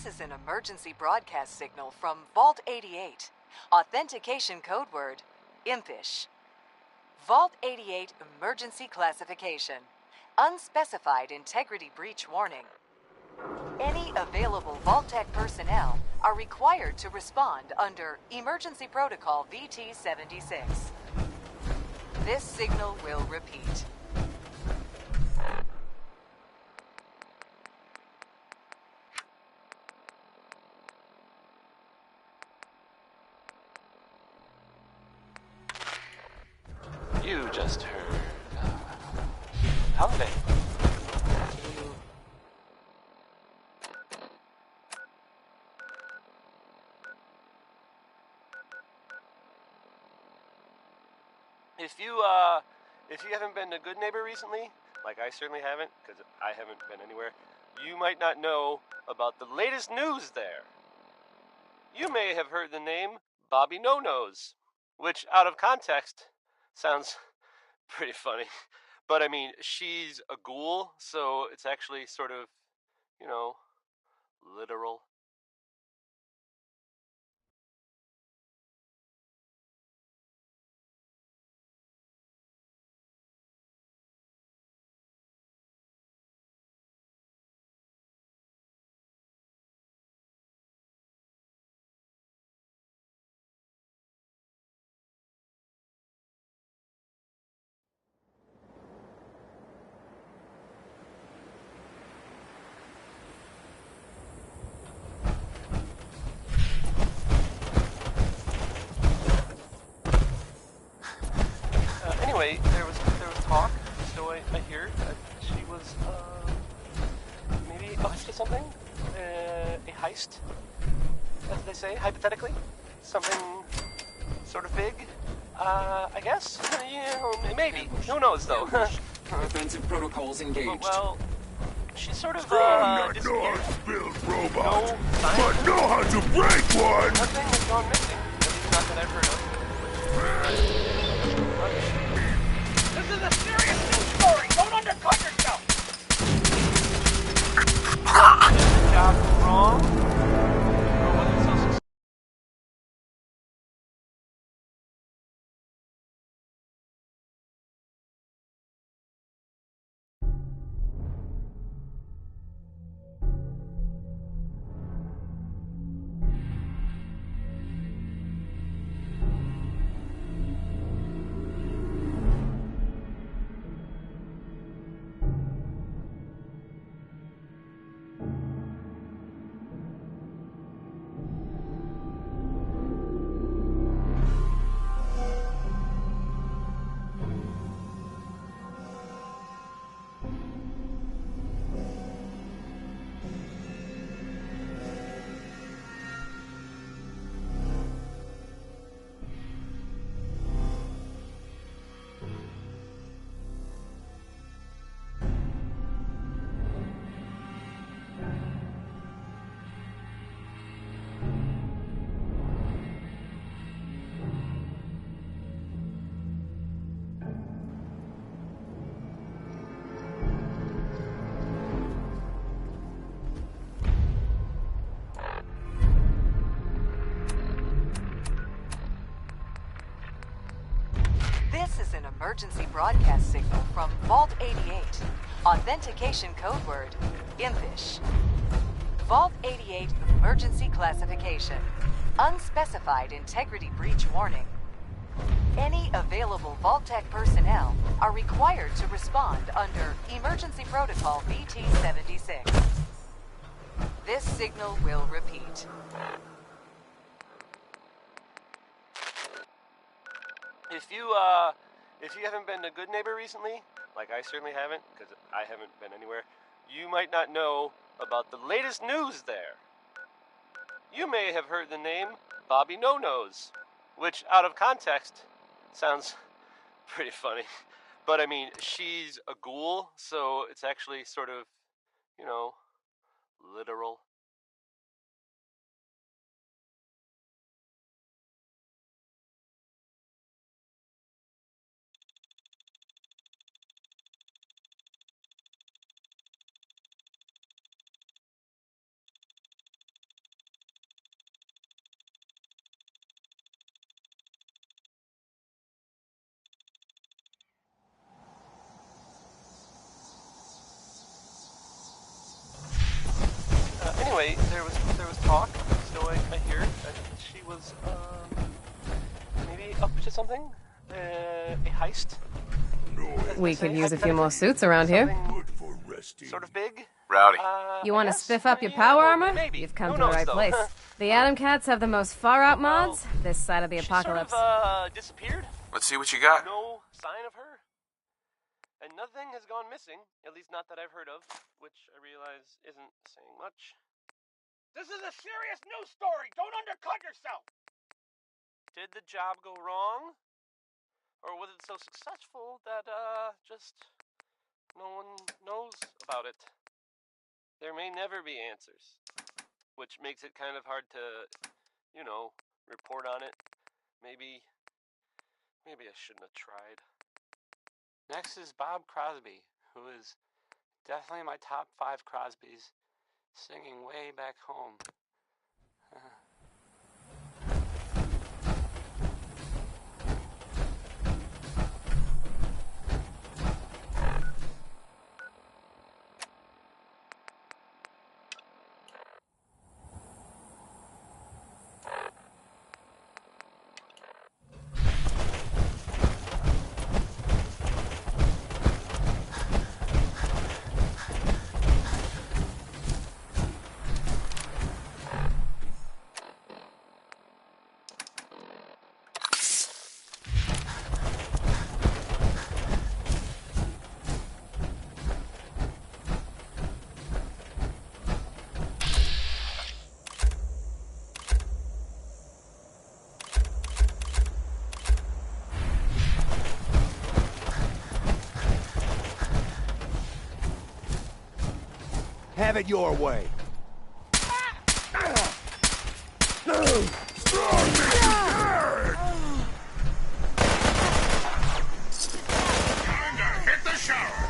is an emergency broadcast signal from Vault 88. Authentication code word, impish. Vault 88 emergency classification. Unspecified integrity breach warning. Any available Vault-Tec personnel are required to respond under Emergency Protocol VT-76. This signal will repeat. You just heard Holiday. If you haven't been a good neighbor recently, like I certainly haven't, because I haven't been anywhere, you might not know about the latest news there. You may have heard the name Bobby No-Nose, which out of context sounds pretty funny. But I mean, she's a ghoul, so it's actually sort of, literal. Anyway, there was talk, so I hear that she was maybe a heist or something, a heist, as they say, hypothetically, something sort of big. I guess, maybe. Who knows though? Defensive protocols engaged. Well, she's sort of Strong, not disappeared. built robot, No sign. but know how to break one. Nothing has gone missing. At least not that I've heard of. This is a serious news story! Don't undercut yourself! Did the job wrong? Or was it so successful? This is an emergency broadcast signal from Vault 88. Authentication code word, impish. Vault 88 emergency classification. Unspecified integrity breach warning. Any available Vault-Tec personnel are required to respond under Emergency Protocol VT-76. This signal will repeat. If you haven't been a good neighbor recently, like I certainly haven't, because I haven't been anywhere, you might not know about the latest news there. You may have heard the name Bobby No-Nose, which out of context sounds pretty funny. But I mean, she's a ghoul, so it's actually sort of, literal. something? A heist? We could use a few more suits around here. Good for resting. Sort of big? Rowdy. You want to Yes? spiff up your Yeah, power well, armor? maybe. You've come Who to the knows, right though? place. The Atom Cats have the most far-out mods Well, this side of the She apocalypse. sort of, disappeared. Let's see what you got. No sign of her. And nothing has gone missing, at least not that I've heard of, which I realize isn't saying much. This is a serious news story. Don't undercut yourself. Did the job go wrong? Or was it so successful that, just no one knows about it? There may never be answers, which makes it kind of hard to, report on it. Maybe I shouldn't have tried. Next is Bob Crosby, who is definitely my top 5 Crosbys, singing way back home. Have it your way. Hit the shower.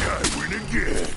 I win again.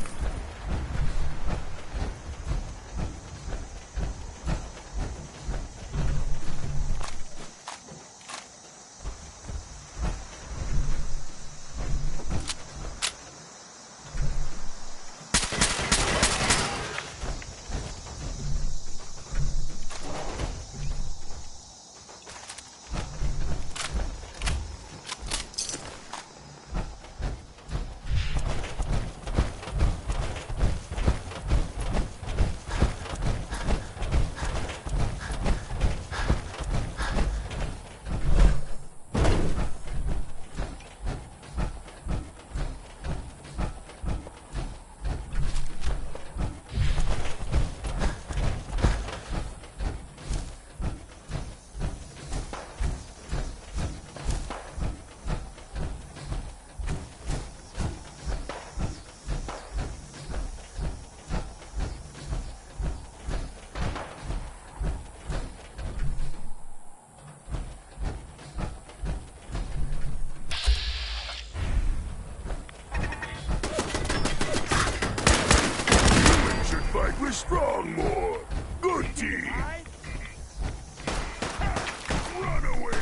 Should fight with strong more. Good team. Run away.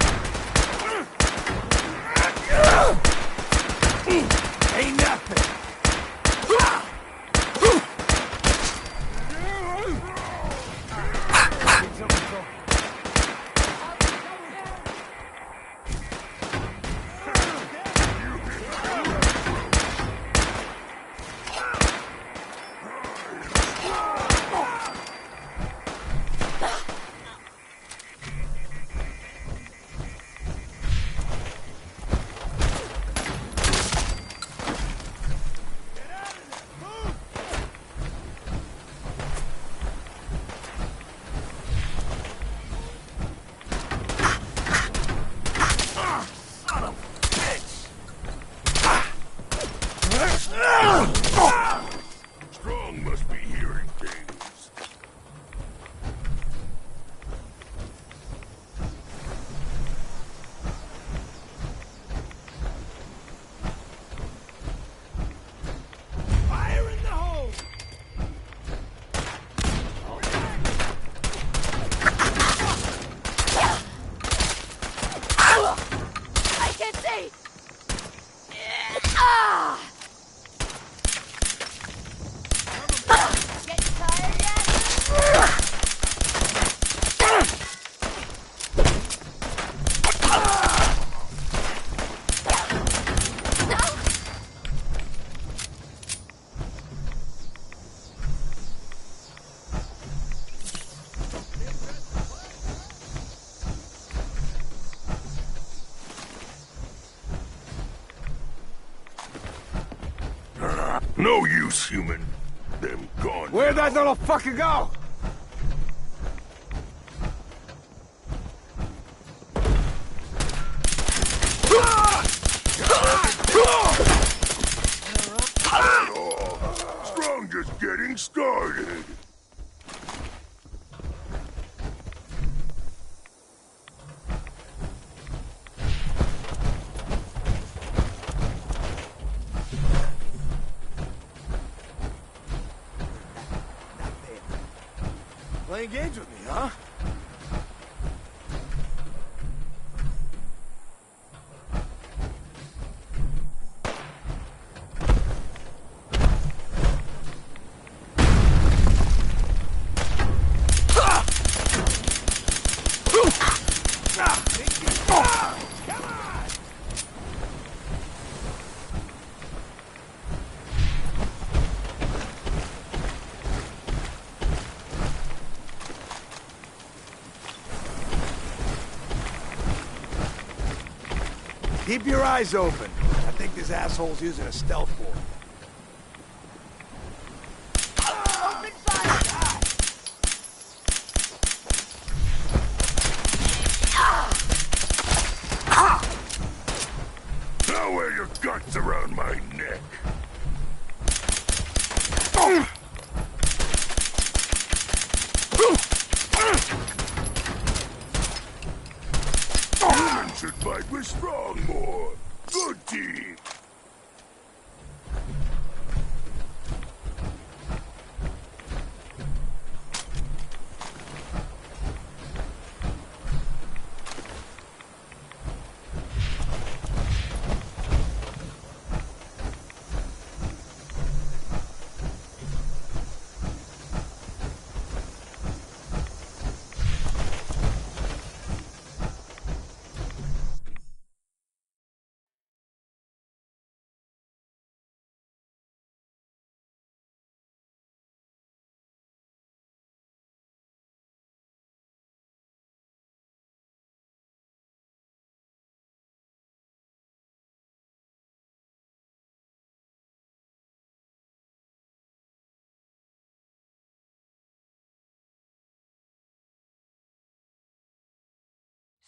Ain't nothing. No use, human. Them gone. Where'd now. that little fucker go? Strong just getting started. Playing games with me, huh? Keep your eyes open. I think this asshole's using a stealth board. Now wear your guts around my neck. Humans should fight with strong more. Good team.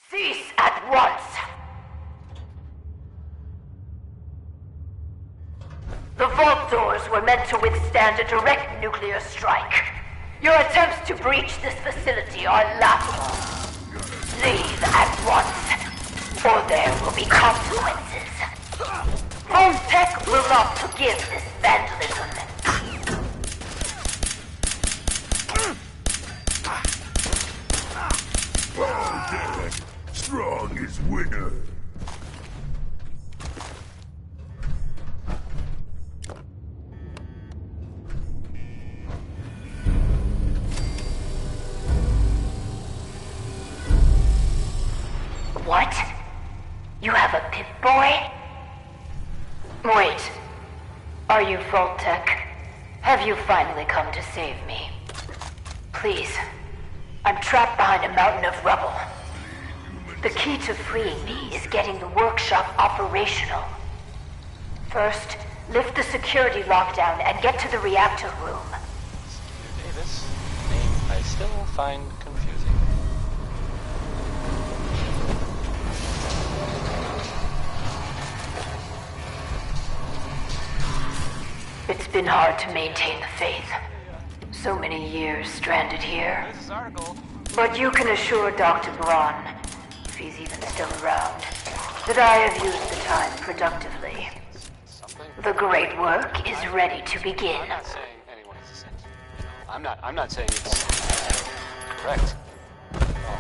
Cease at once! The vault doors were meant to withstand a direct nuclear strike. Your attempts to breach this facility are laughable. Leave at once, or there will be consequences. Vault-Tec will not forgive this vandalism. Oh, damn it. Strong is winner. What? You have a Pip-Boy? Wait. Are you Vault-Tec? Have you finally come to save me? Please. I'm trapped behind a mountain of rubble. The key to freeing me is getting the workshop operational. First, lift the security lockdown and get to the reactor room. Davis, name I still find confusing. It's been hard to maintain the faith. So many years stranded here. There's this article. But you can assure Dr. Braun, if he's even still around, that I have used the time productively. Something. The great work is ready to begin. I'm not saying anyone is a saint. I'm not saying it's correct. Oh.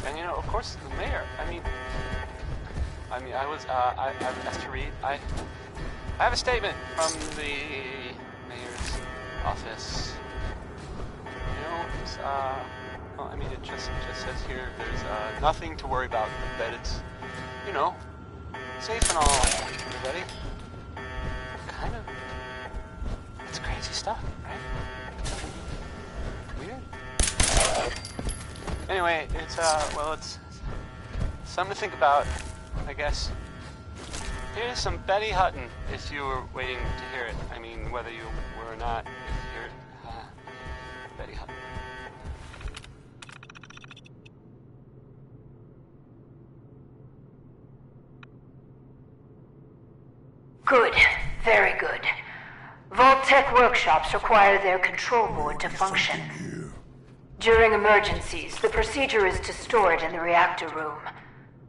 And you know, of course, the mayor. I mean, I asked to read. I have a statement from the mayor's office. You know, it's, well, I mean, it just says here there's nothing to worry about. That it's, you know, safe and all. Everybody. Kind of. It's crazy stuff, right? Weird. Anyway, it's well, it's something to think about, I guess. Here's some Betty Hutton, if you were waiting to hear it. I mean, whether you were or not, hear it. Betty Hutton. Good. Very good. Vault-Tec workshops require their control board to function. During emergencies, the procedure is to store it in the reactor room.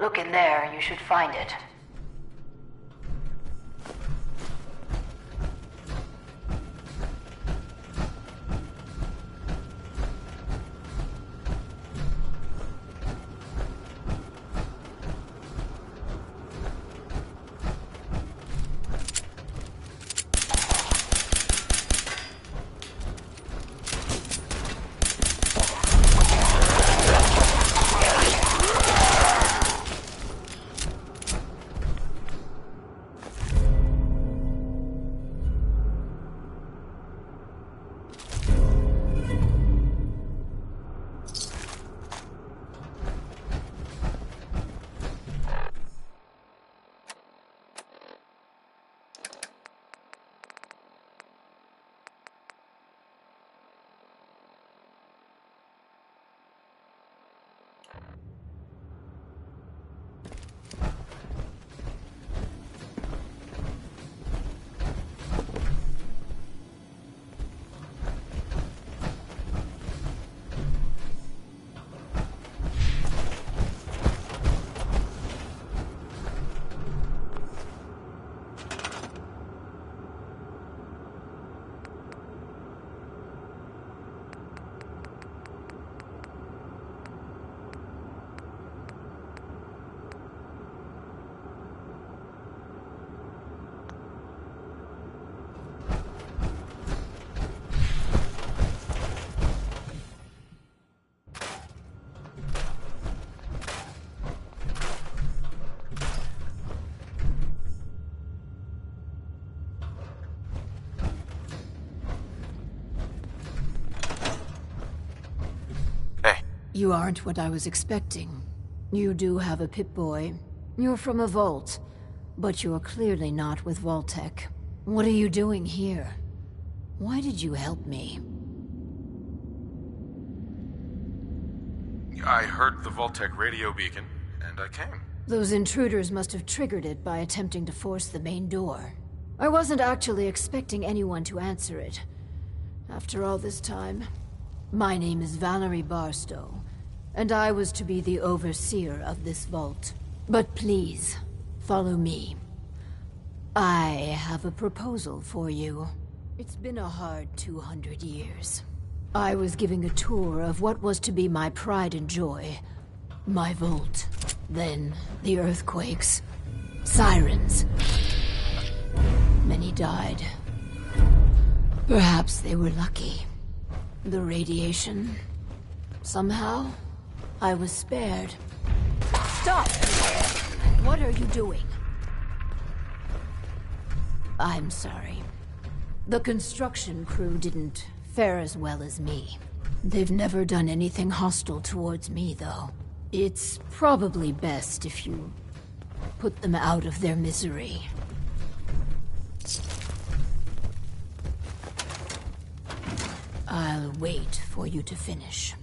Look in there, you should find it. You aren't what I was expecting. You do have a Pip-Boy. You're from a vault. But you're clearly not with Vault-Tec. What are you doing here? Why did you help me? I heard the Vault-Tec radio beacon, and I came. Those intruders must have triggered it by attempting to force the main door. I wasn't actually expecting anyone to answer it. After all this time, my name is Valerie Barstow, and I was to be the overseer of this vault. But please, follow me. I have a proposal for you. It's been a hard 200 years. I was giving a tour of what was to be my pride and joy, my vault. Then, the earthquakes, sirens. Many died. Perhaps they were lucky. The radiation. Somehow, I was spared. Stop! What are you doing? I'm sorry. The construction crew didn't fare as well as me. They've never done anything hostile towards me, though. It's probably best if you put them out of their misery. I'll wait for you to finish.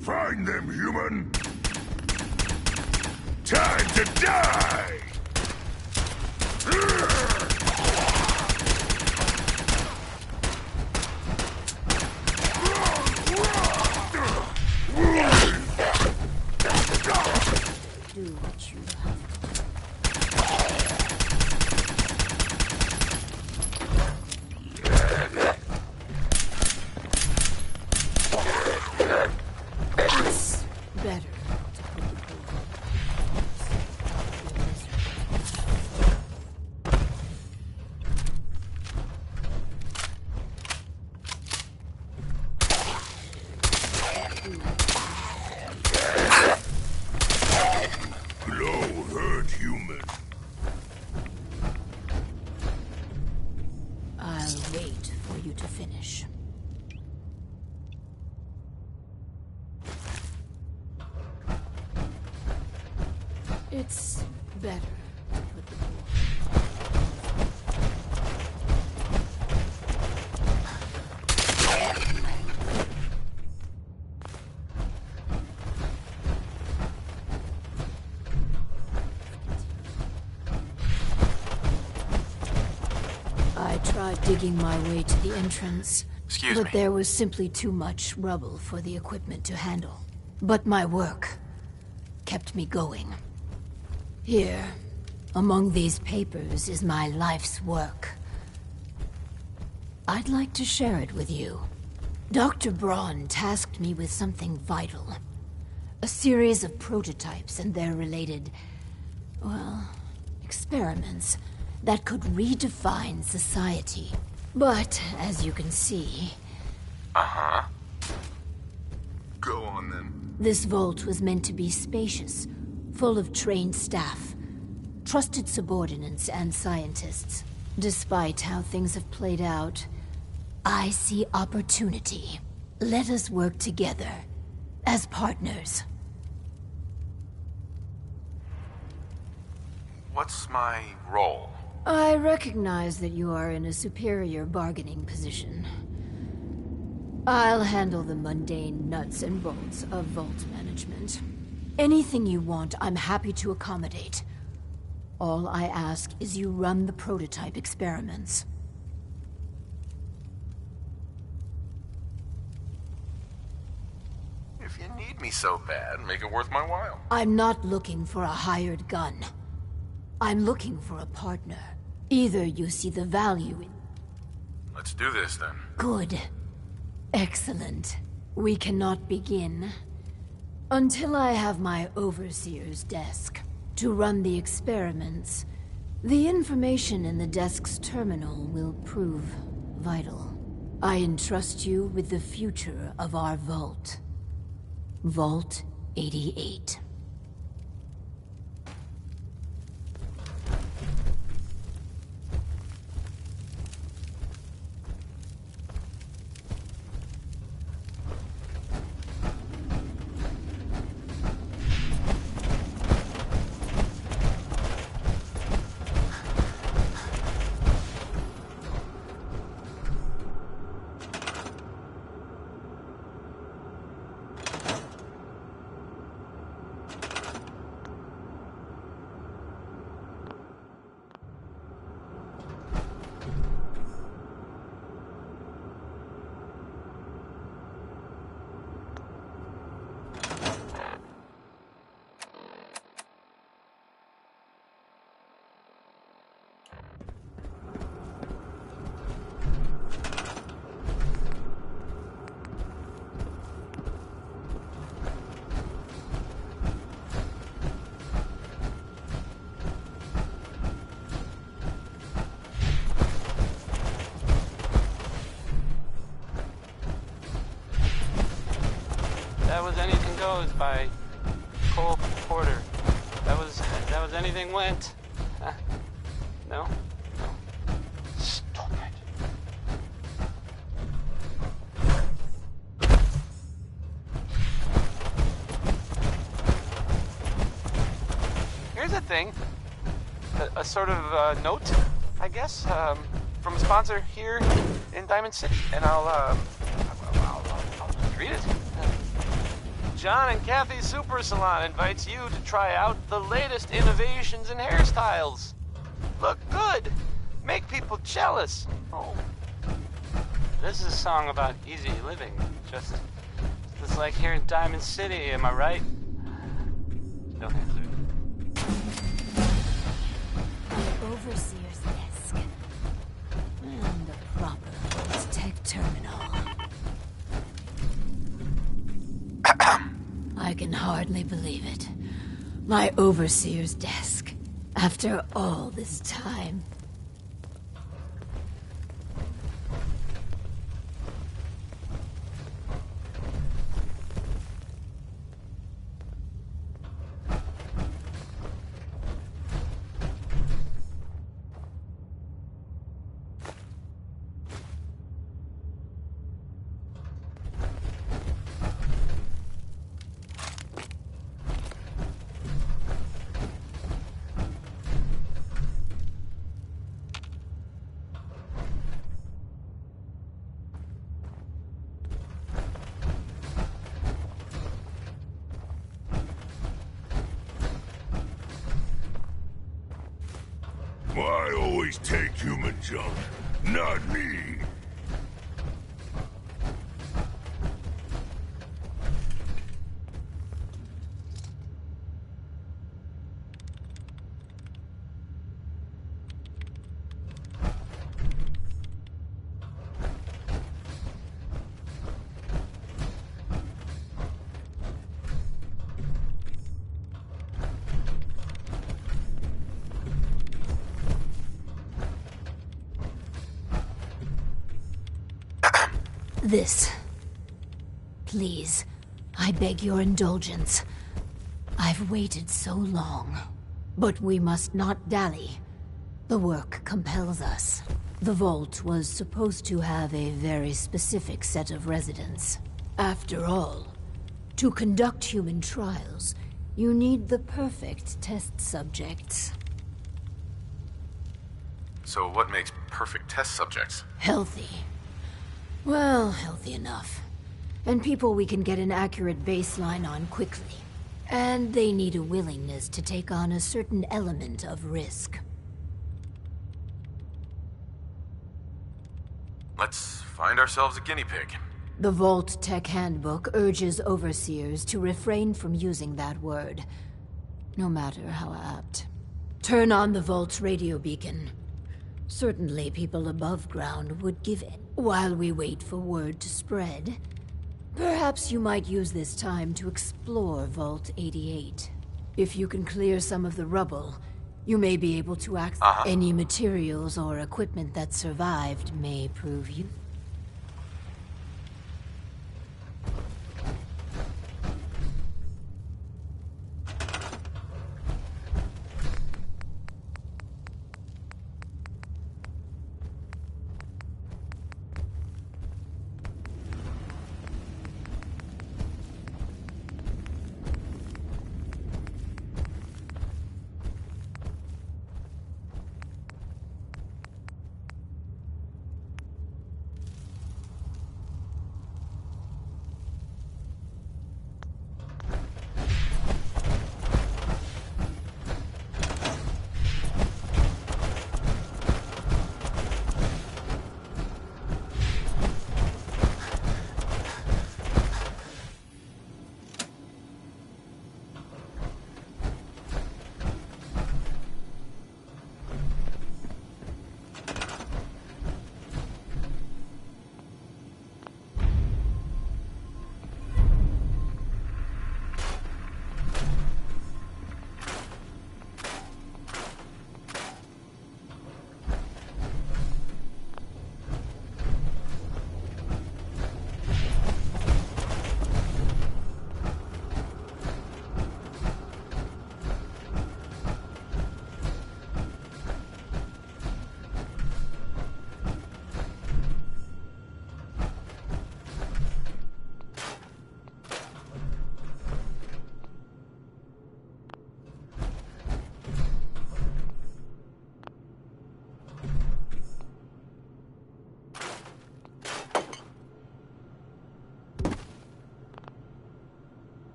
Find them, human! Time to die! Wrong way! hurt human. I'll wait for you to finish. It's better to put the I tried digging my way to the entrance, but there was simply too much rubble for the equipment to handle. But my work kept me going. Here, among these papers, is my life's work. I'd like to share it with you. Dr. Braun tasked me with something vital. A series of prototypes and their related, well, experiments that could redefine society. But, as you can see... Uh-huh. Go on, then. This vault was meant to be spacious, full of trained staff, trusted subordinates and scientists. Despite how things have played out, I see opportunity. Let us work together, as partners. What's my role? I recognize that you are in a superior bargaining position. I'll handle the mundane nuts and bolts of vault management. Anything you want, I'm happy to accommodate. All I ask is you run the prototype experiments. If you need me so bad, make it worth my while. I'm not looking for a hired gun. I'm looking for a partner. Either you see the value in... Let's do this, then. Good. Excellent. We cannot begin until I have my overseer's desk. To run the experiments, the information in the desk's terminal will prove vital. I entrust you with the future of our vault. Vault 88. That was Anything Goes by Cole Porter. That was Anything Went. No? No. Stop it. Here's a thing. A sort of note, I guess, from a sponsor here in Diamond City. And I'll read it. John and Kathy Super Salon invites you to try out the latest innovations in hairstyles. Look good. Make people jealous. Oh. This is a song about easy living. Just like here in Diamond City, am I right? Don't answer. The overseer's desk. And the proper tech terminal. I can hardly believe it. My overseer's desk. After all this time. I always take human junk, not me. This. Please, I beg your indulgence. I've waited so long. But we must not dally. The work compels us. The vault was supposed to have a very specific set of residents. After all, to conduct human trials, you need the perfect test subjects. So what makes perfect test subjects? Healthy. Well, healthy enough. And people we can get an accurate baseline on quickly. And they need a willingness to take on a certain element of risk. Let's find ourselves a guinea pig. The Vault Tech Handbook urges overseers to refrain from using that word, no matter how apt. Turn on the Vault's radio beacon. Certainly people above ground would give in. While we wait for word to spread, perhaps you might use this time to explore Vault 88. If you can clear some of the rubble, you may be able to access any materials or equipment that survived may prove you.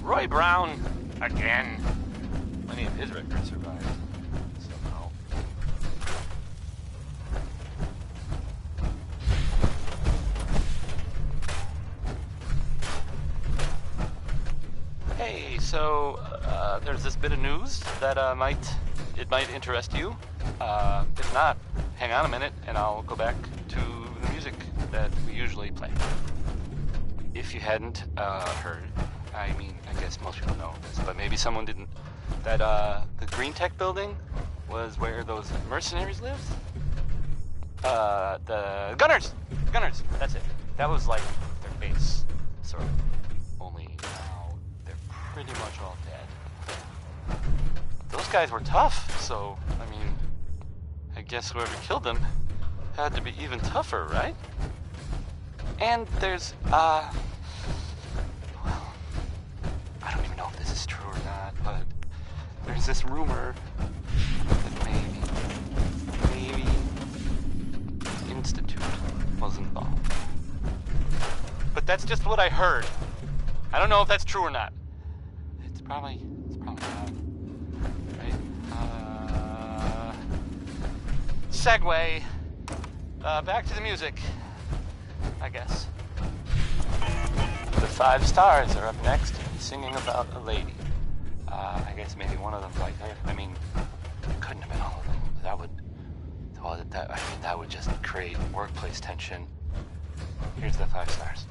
Roy Brown, again. Many of his records survived, somehow. Hey, so, there's this bit of news that, might interest you. If not, hang on a minute and I'll go back to the music that we usually play. If you hadn't, heard, I mean, I guess most people know this, but maybe someone didn't, that, the Green Tech building was where those mercenaries lived? The Gunners! Gunners, that's it. That was like their base, sort of. Only now they're pretty much all dead. Those guys were tough, so, I mean, I guess whoever killed them had to be even tougher, right? And there's, well, I don't even know if this is true or not, but there's this rumor that maybe Institute was involved. But that's just what I heard. I don't know if that's true or not. It's probably not. Right? Segue. Back to the music, I guess. The Five Stars are up next, singing about a lady. I guess maybe one of them liked her. I mean, it couldn't have been all of them. That would just create workplace tension. Here's the Five Stars.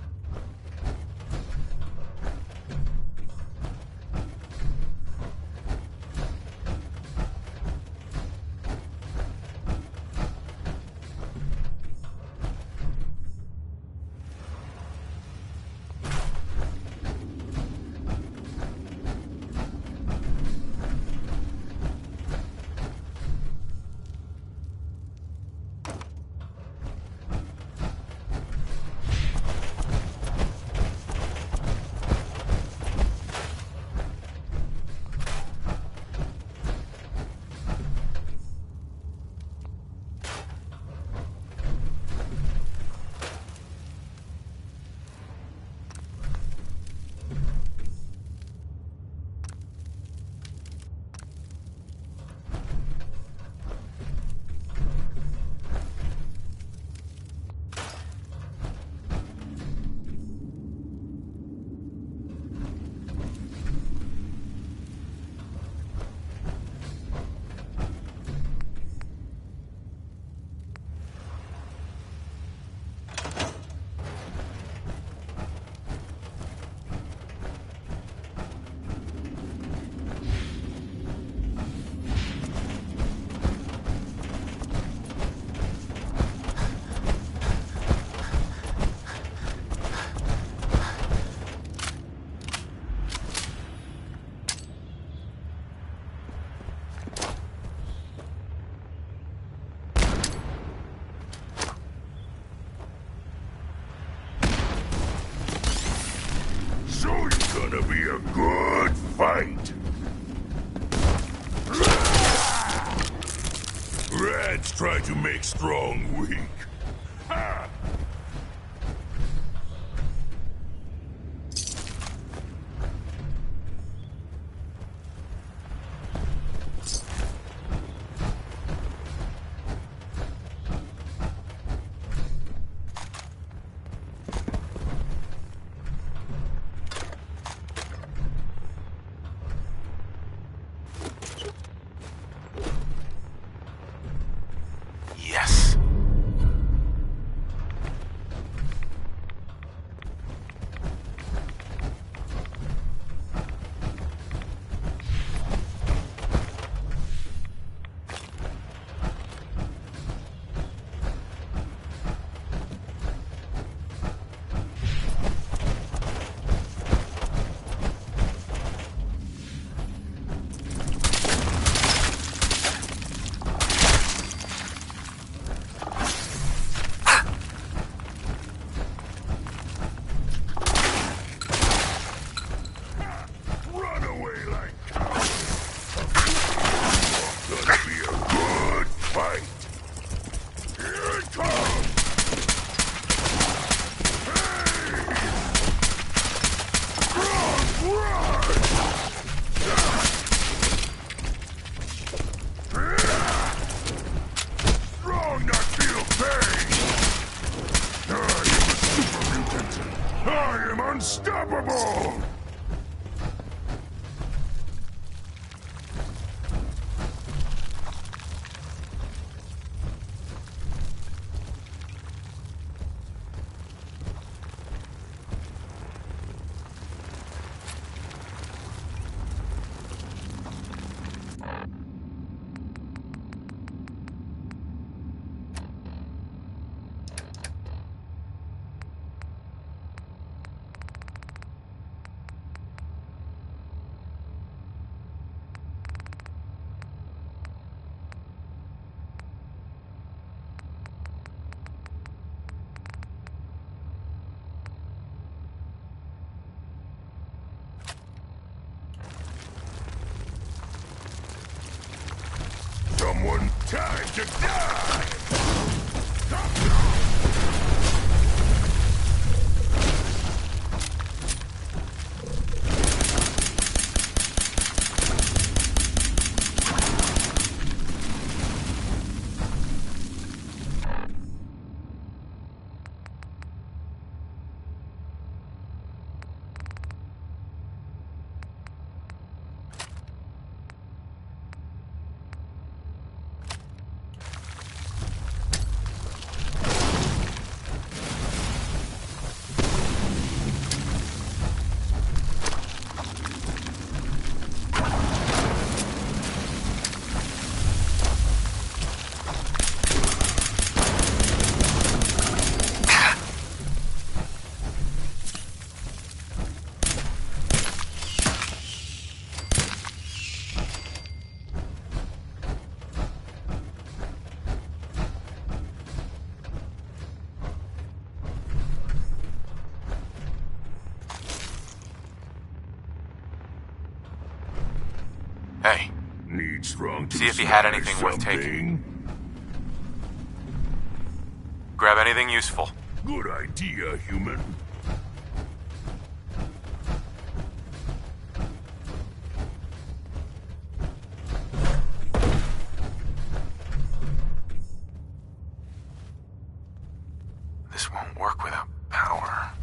Gonna be a good fight. Rats try to make strong weak. Ha! Yes. I am unstoppable! Someone time to die! Hey, Need strong to see if he had smash anything worth taking. something? Grab anything useful. Good idea, human. This won't work without power.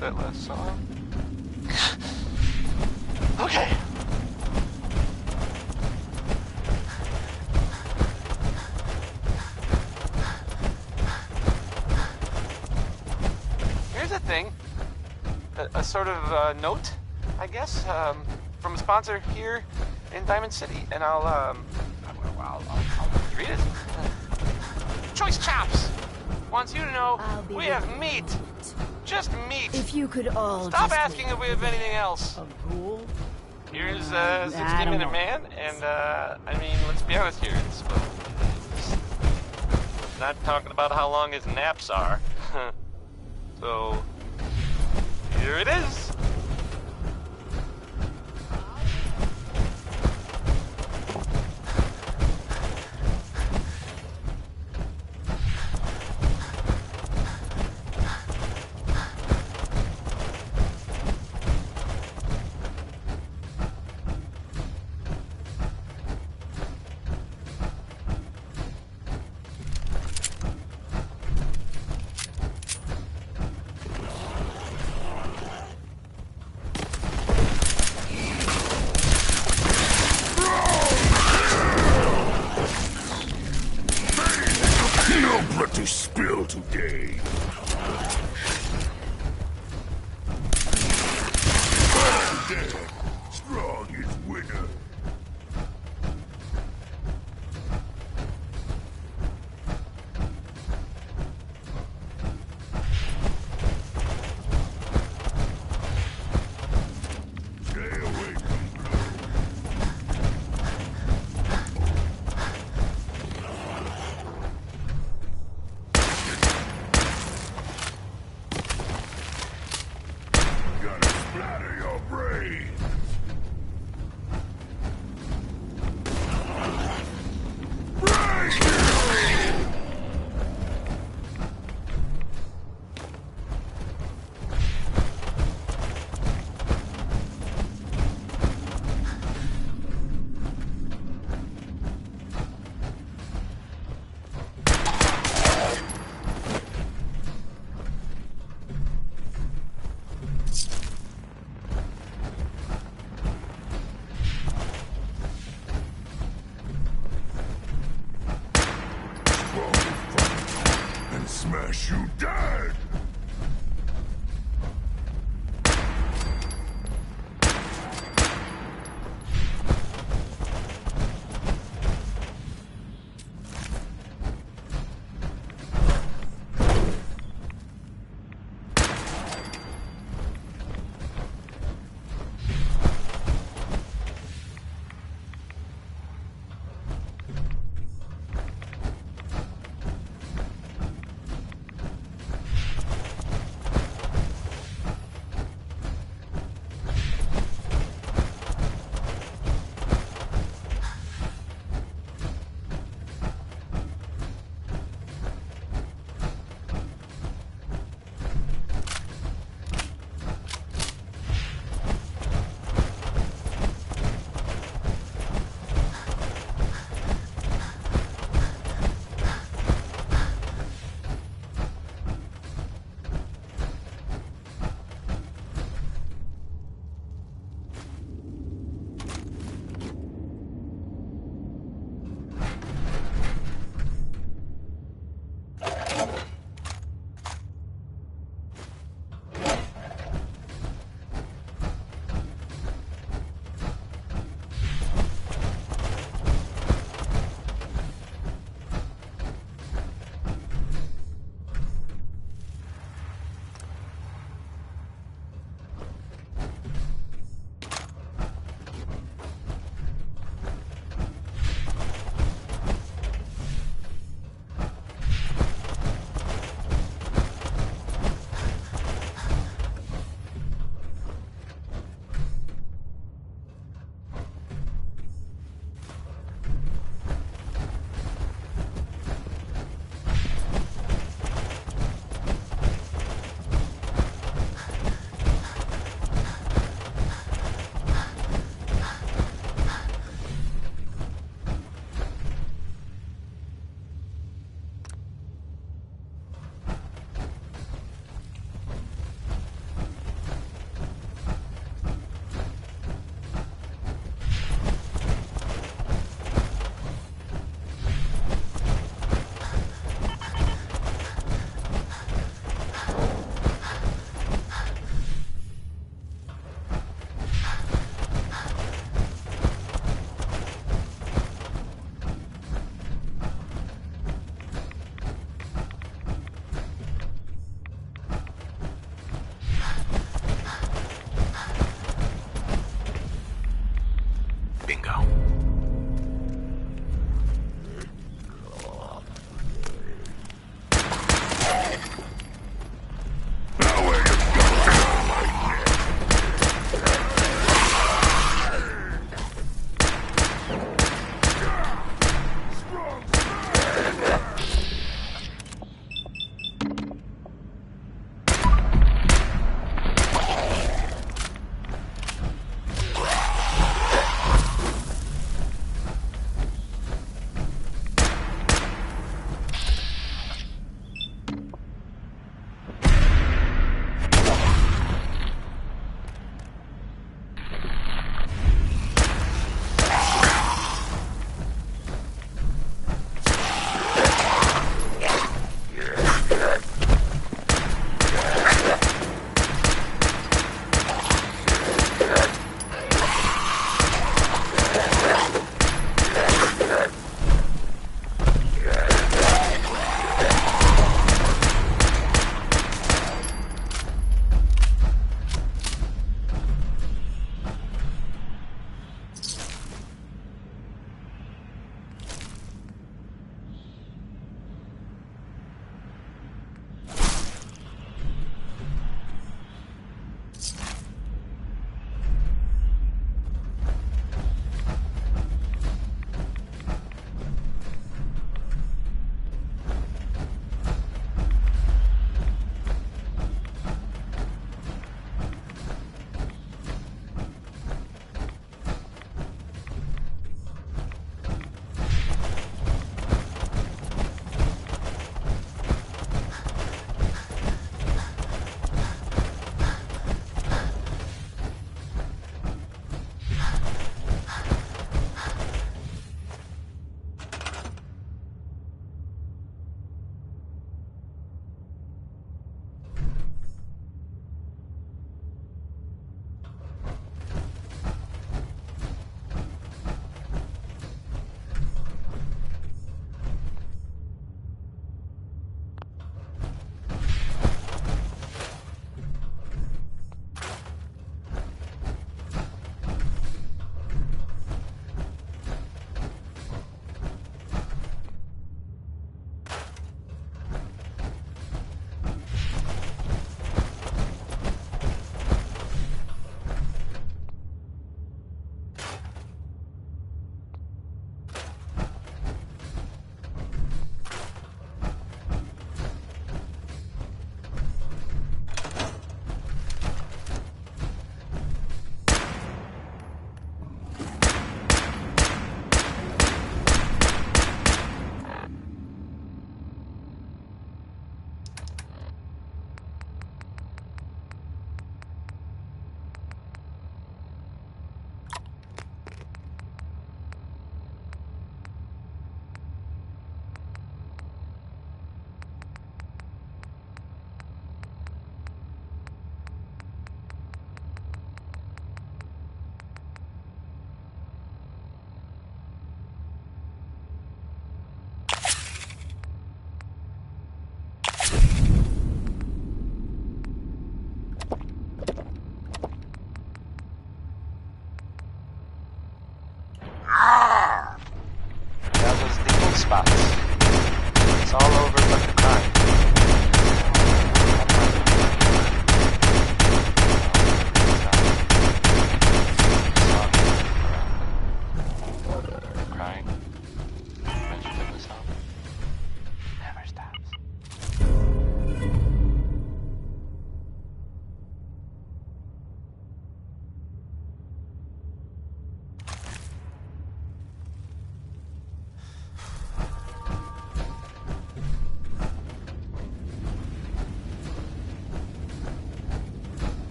that last song. Okay. a thing. A sort of note, I guess, from a sponsor here in Diamond City, and I'll read it. Choice Chops wants you to know we have meat. Just meat. If you could all Stop just asking if we have anything else. A ghoul? Here's 60-minute man, and I mean, let's be honest here. It's not talking about how long his naps are. So here it is. No blood to spill today. Dead. Strong is winner. Stay away from blue. Gotta splatter your brains. And smash you dead.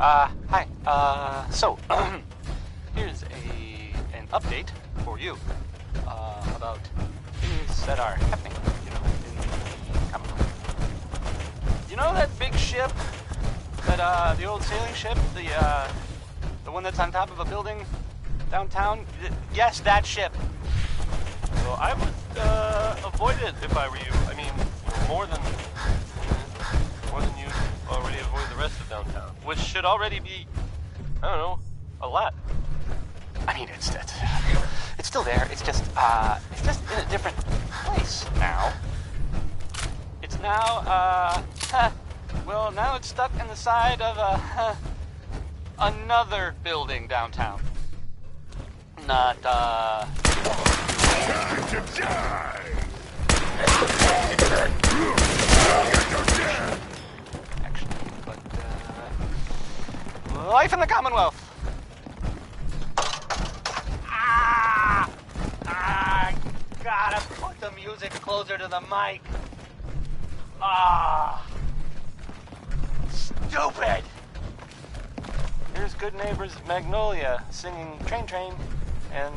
Hi. So, here's an update for you, about things that are happening, in the Commonwealth. You know that big ship, that, the old sailing ship, the one that's on top of a building downtown? Yes, that ship. Well, I would, avoid it if I were you. I mean, more than you already avoid the rest of downtown, which should already be, I don't know, a lot. I mean, it's still there. It's just in a different place now. It's now, well, now it's stuck in the side of another building downtown. Not, Time to die! Actually, but, life in the Commonwealth. I gotta put the music closer to the mic. Stupid! Here's good neighbors Magnolia singing Train Train, and,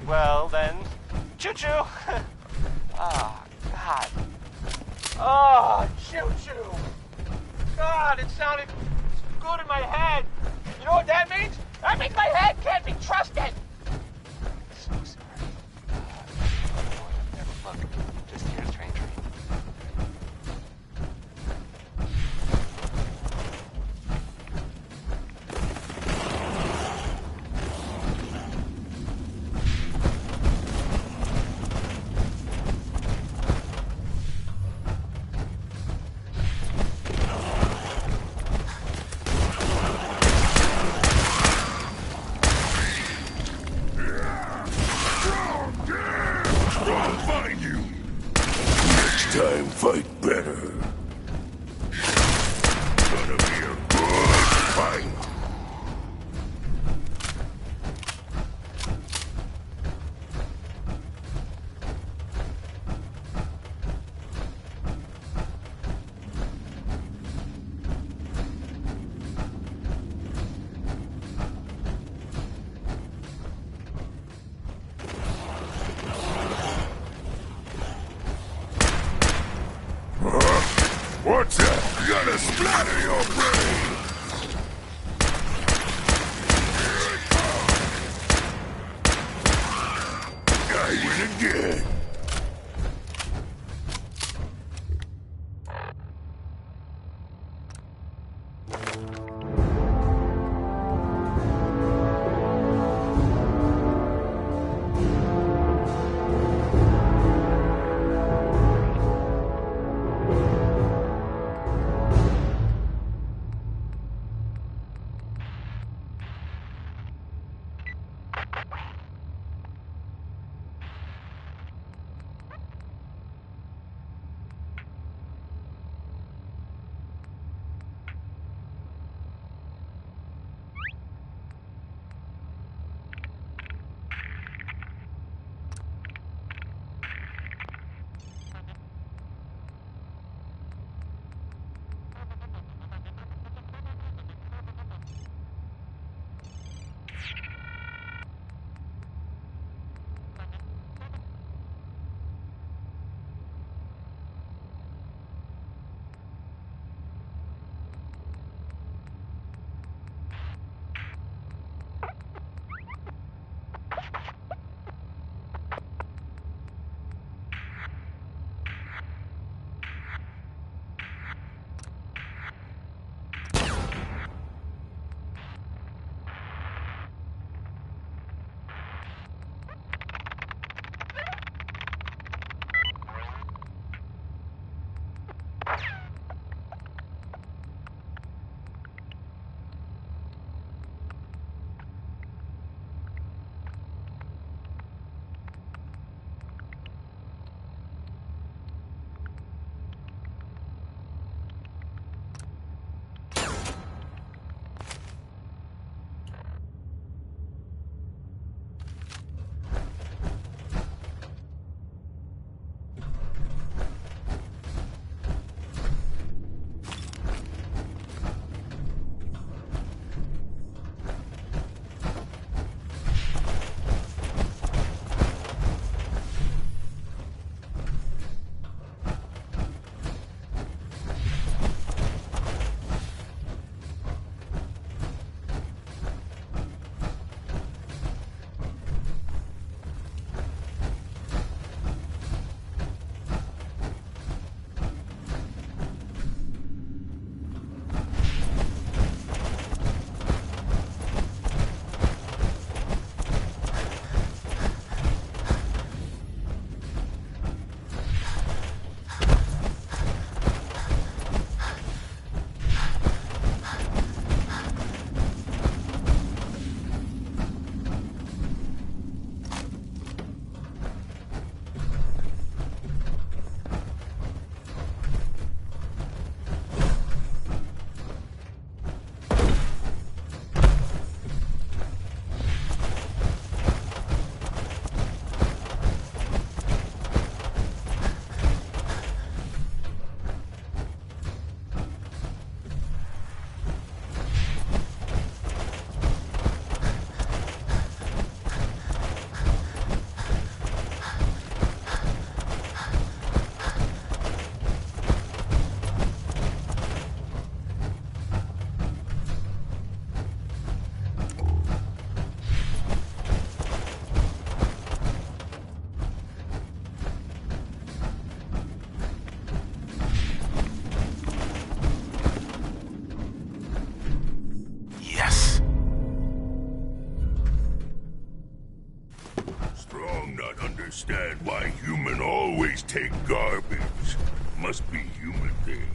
well then, Choo Choo! God. Oh, choo-choo! God, it sounded good in my head. You know what that means? That means my head can't be trusted! So sorry. Look, just here's Train Train. I'll find you! Next time, fight better. Gonna be a good fight. What's that? Gonna splatter your brain! I win again! take garbage. Must be human thing.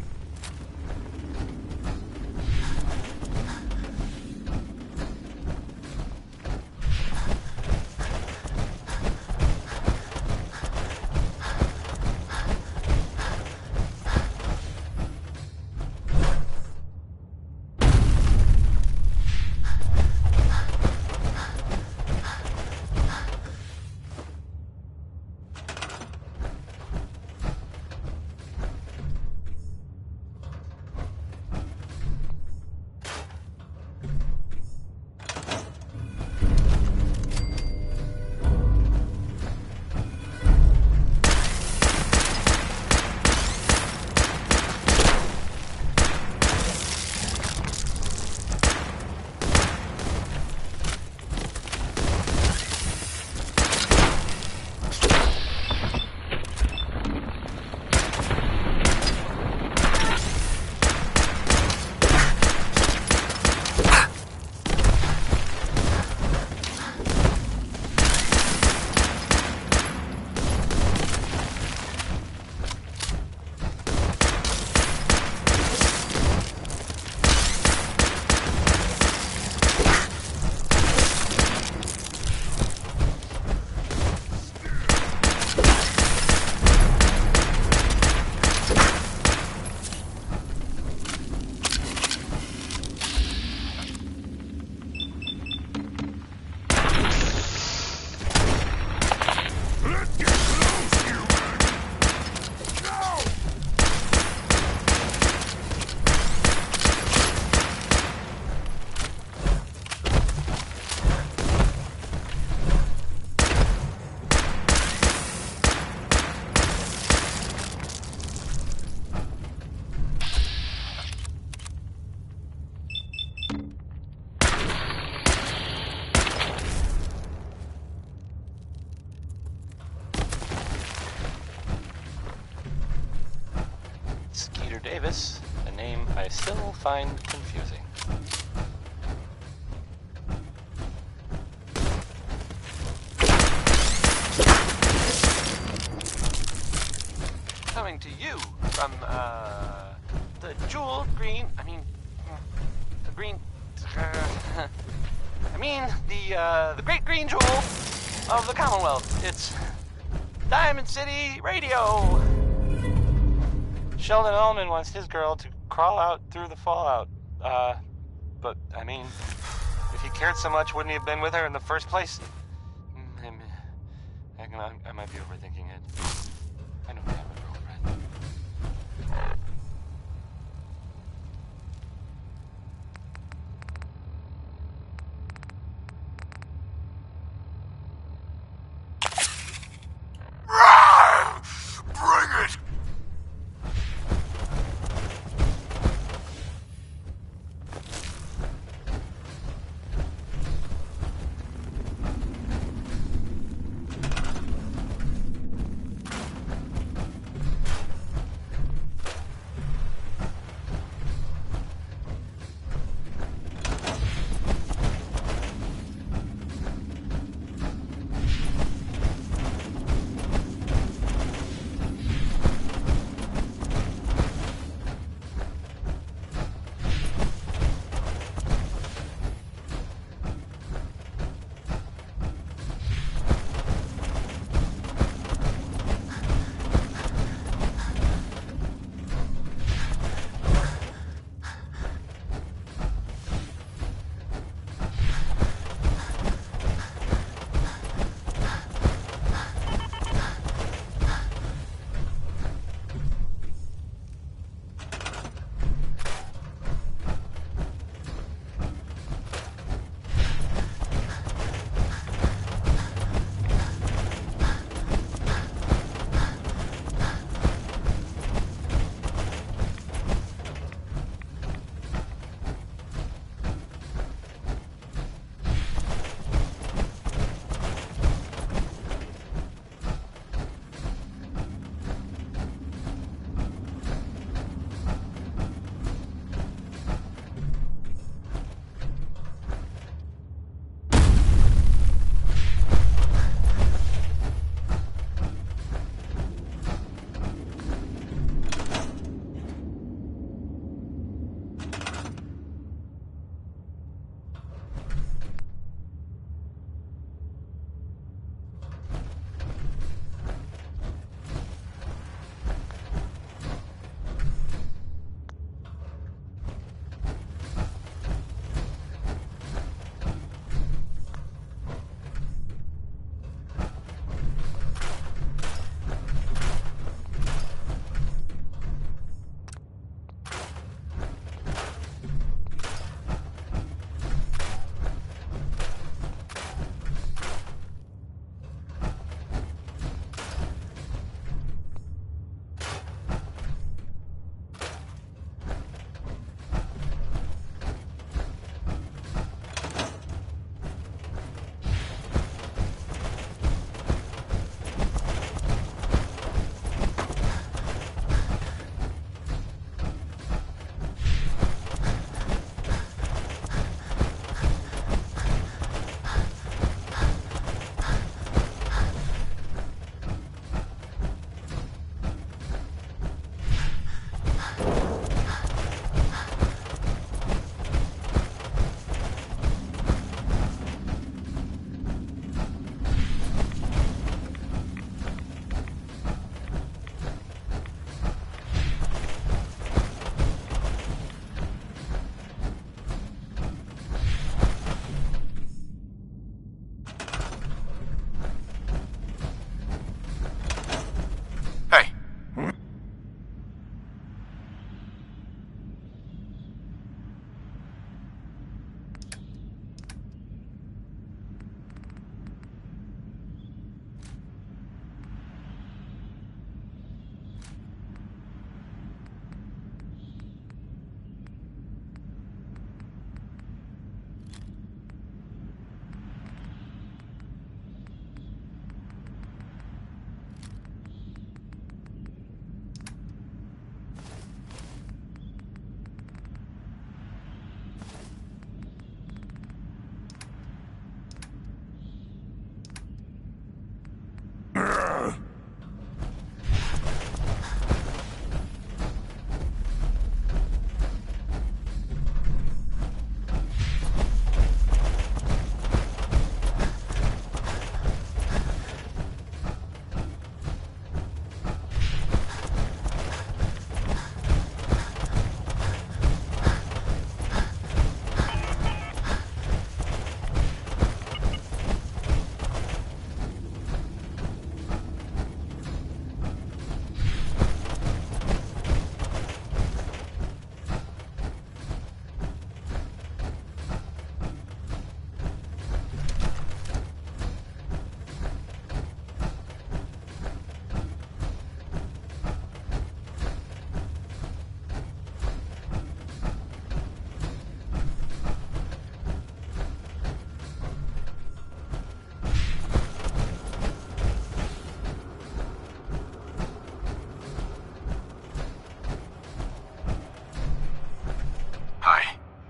Davis, a name I still find confusing. Coming to you from, the jewel green, the green, the great green jewel of the Commonwealth. It's Diamond City Radio. Sheldon Ullman wants his girl to crawl out through the fallout. But, if he cared so much, wouldn't he have been with her in the first place? I might be overthinking it. I don't have a girlfriend. Bring it!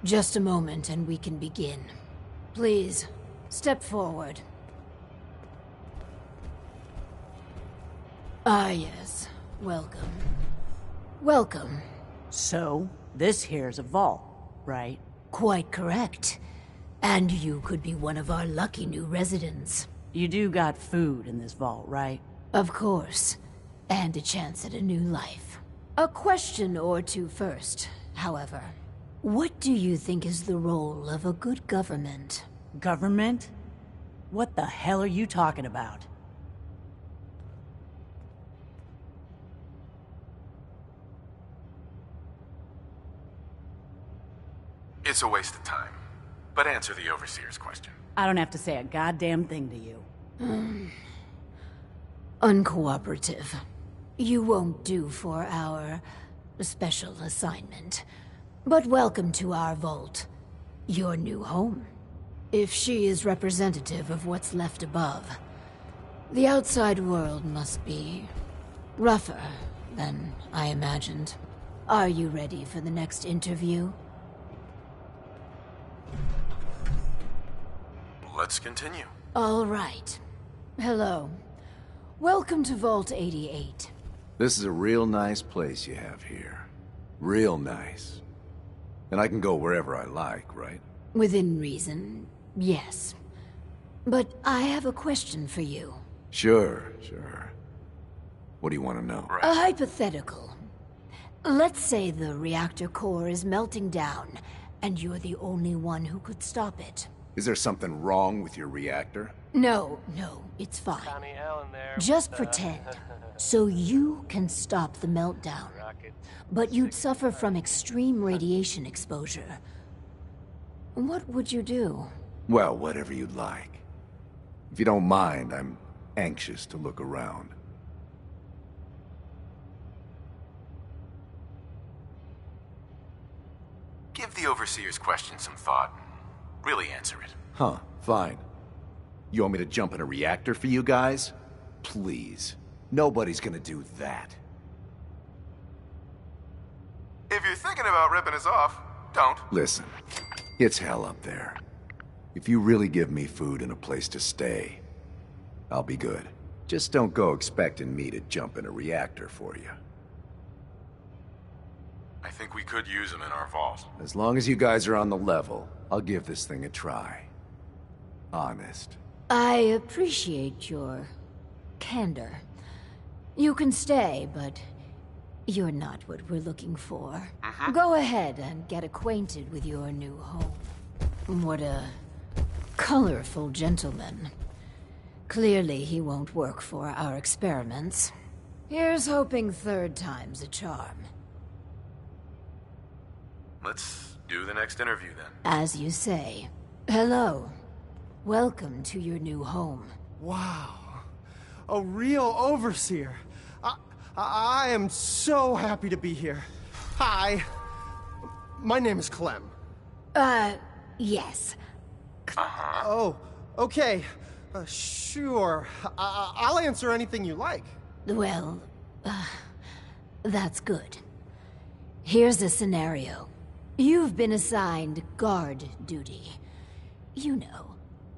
Just a moment and we can begin. Please, step forward. Ah, yes. Welcome. Welcome. So, this here's a vault, right? Quite correct. And you could be one of our lucky new residents. You do got food in this vault, right? Of course. And a chance at a new life. A question or two first, however. What do you think is the role of a good government? Government? What the hell are you talking about? It's a waste of time. But answer the Overseer's question. I don't have to say a goddamn thing to you. Uncooperative. You won't do for our special assignment. But welcome to our vault. Your new home. If she is representative of what's left above, the outside world must be rougher than I imagined. Are you ready for the next interview? Let's continue. All right. Hello. Welcome to Vault 88. This is a real nice place you have here. Real nice. And I can go wherever I like, right? Within reason, yes. But I have a question for you. Sure. What do you want to know? A hypothetical. Let's say the reactor core is melting down, and you're the only one who could stop it. Is there something wrong with your reactor? No, it's fine. Connie Allen there. Just pretend. So you can stop the meltdown. But you'd suffer from extreme radiation exposure. What would you do? Well, whatever you'd like. If you don't mind, I'm anxious to look around. Give the Overseer's question some thought. Really answer it. Huh, fine. You want me to jump in a reactor for you guys? Please. Nobody's gonna do that. If you're thinking about ripping us off, don't. Listen, it's hell up there. If you really give me food and a place to stay, I'll be good. Just don't go expecting me to jump in a reactor for you. I think we could use them in our vault. As long as you guys are on the level, I'll give this thing a try. Honest. I appreciate your candor. You can stay, but you're not what we're looking for. Go ahead and get acquainted with your new home. What a colorful gentleman. Clearly he won't work for our experiments. Here's hoping third time's a charm. Let's do the next interview then. As you say. Hello. Welcome to your new home. Wow. A real overseer. I am so happy to be here. Hi. My name is Clem. Yes. Oh, okay. Sure. I'll answer anything you like. Well, that's good. Here's a scenario. You've been assigned guard duty. You know,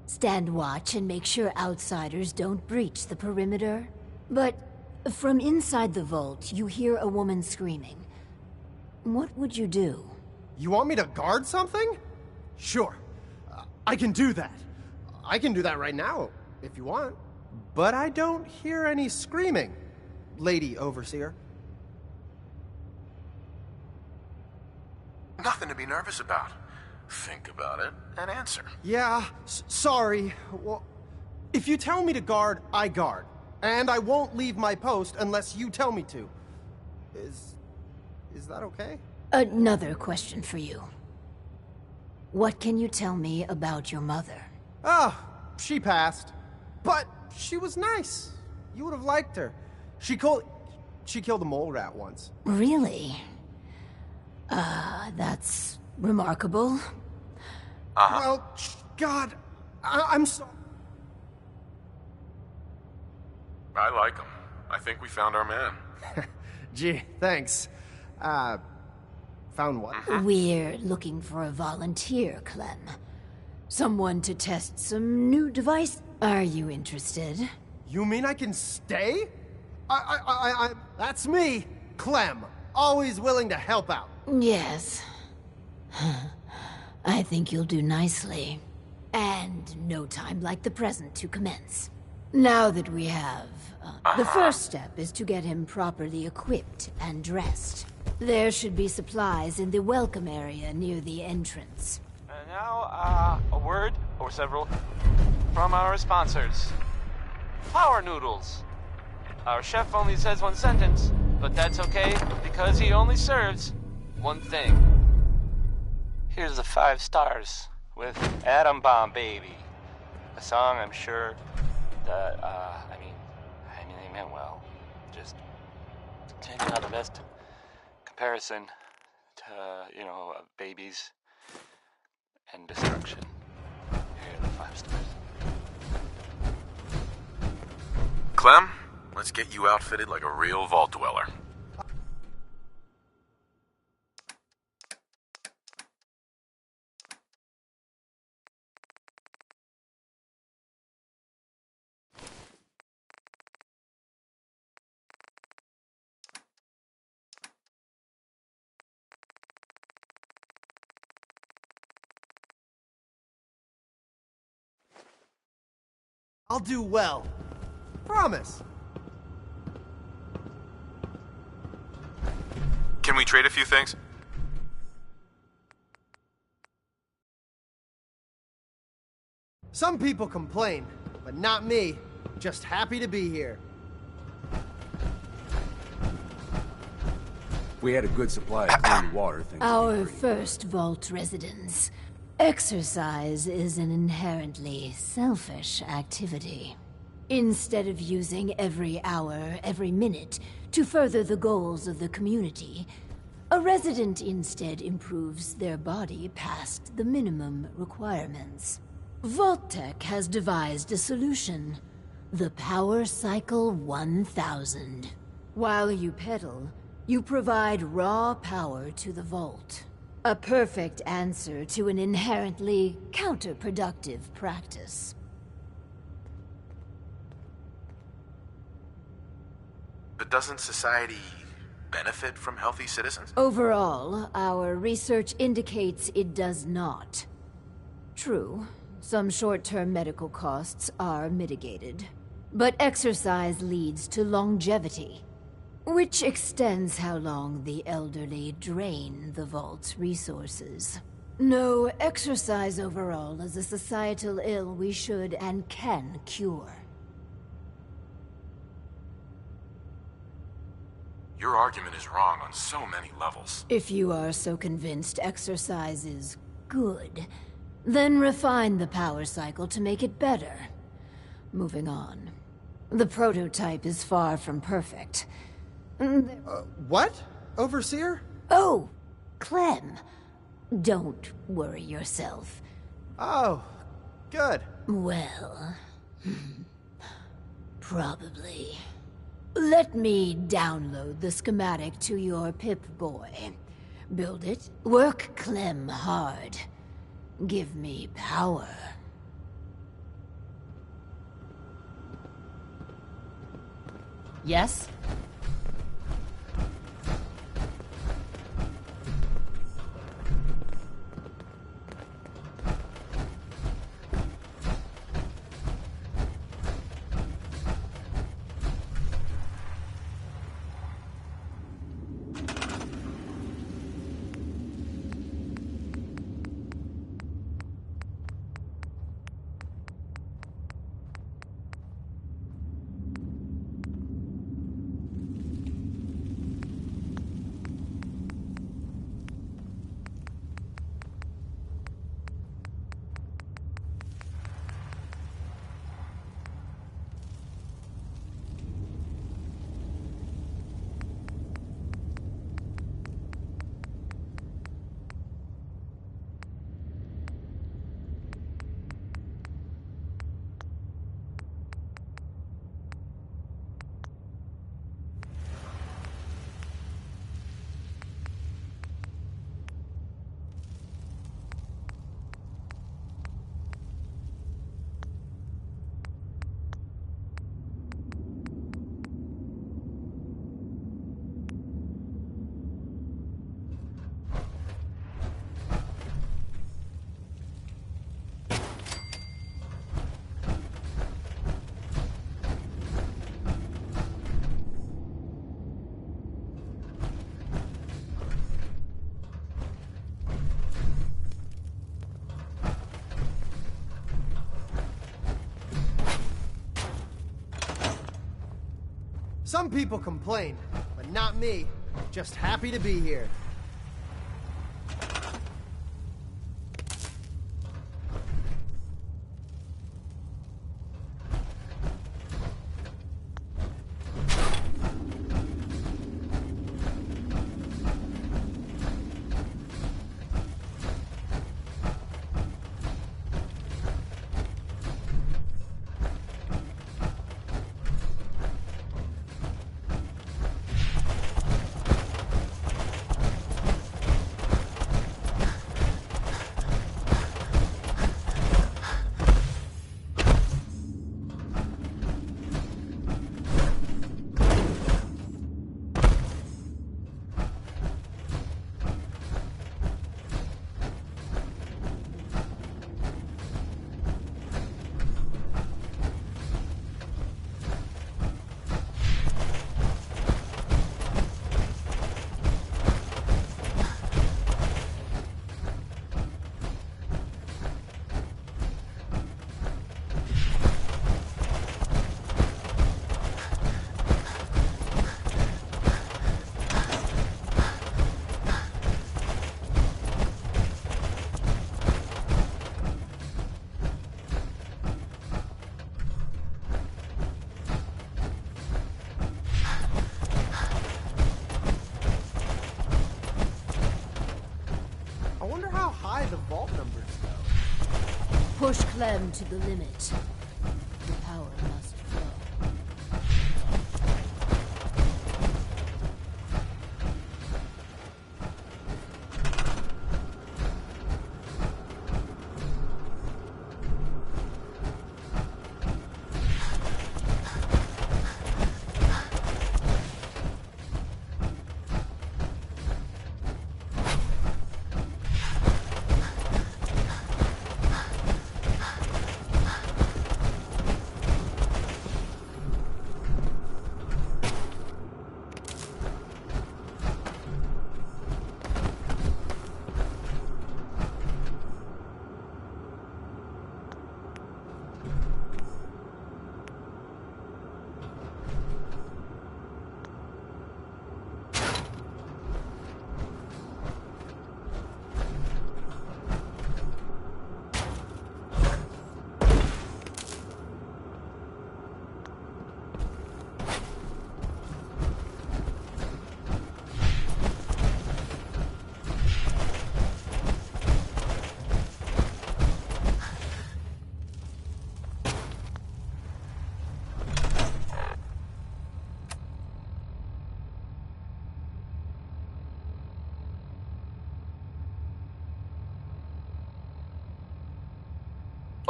stand watch and make sure outsiders don't breach the perimeter. But from inside the vault, you hear a woman screaming. What would you do? You want me to guard something? Sure. I can do that. I can do that right now, if you want. But I don't hear any screaming, Lady Overseer. Nothing to be nervous about. Think about it and answer. Yeah, sorry. Well, if you tell me to guard, I guard. And I won't leave my post unless you tell me to. Is that okay? Another question for you. What can you tell me about your mother? She passed. But she was nice. You would have liked her. She killed a mole rat once. Really? That's remarkable. Well, God, I'm so... I like him. I think we found our man. Gee, thanks. Found what? We're looking for a volunteer, Clem. Someone to test some new device. Are you interested? You mean I can stay? That's me, Clem. Always willing to help out. Yes. I think you'll do nicely. And no time like the present to commence. Now that we have... the first step is to get him properly equipped and dressed. There should be supplies in the welcome area near the entrance. And now, a word, or several, from our sponsors. Power Noodles. Our chef only says one sentence, but that's okay, because he only serves one thing. Here's the 5 stars with Atom Bomb Baby. A song I'm sure that, I mean, they meant well. Just changing out the best comparison to, babies and destruction. Here are the 5 stars. Clem, let's get you outfitted like a real vault dweller. I'll do well. Promise. Can we trade a few things? Some people complain, but not me. Just happy to be here. We had a good supply of clean water. Things Our first vault residence. Exercise is an inherently selfish activity. Instead of using every hour, every minute, to further the goals of the community, a resident instead improves their body past the minimum requirements. Vault-Tec has devised a solution. The Power Cycle 1000. While you pedal, you provide raw power to the vault. A perfect answer to an inherently counterproductive practice. But doesn't society benefit from healthy citizens? Overall, our research indicates it does not. True, some short-term medical costs are mitigated. But exercise leads to longevity, which extends how long the elderly drain the vault's resources. No, exercise overall is a societal ill we should and can cure. Your argument is wrong on so many levels. If you are so convinced exercise is good, then refine the power cycle to make it better. Moving on. The prototype is far from perfect. What? Overseer? Oh, Clem. Don't worry yourself. Oh, good. Well, probably. Let me download the schematic to your Pip-Boy. Build it, work Clem hard. Give me power. Yes? Some people complain, but not me. Just happy to be here. The vault numbers go. Push Clem to the limit. The power must flow.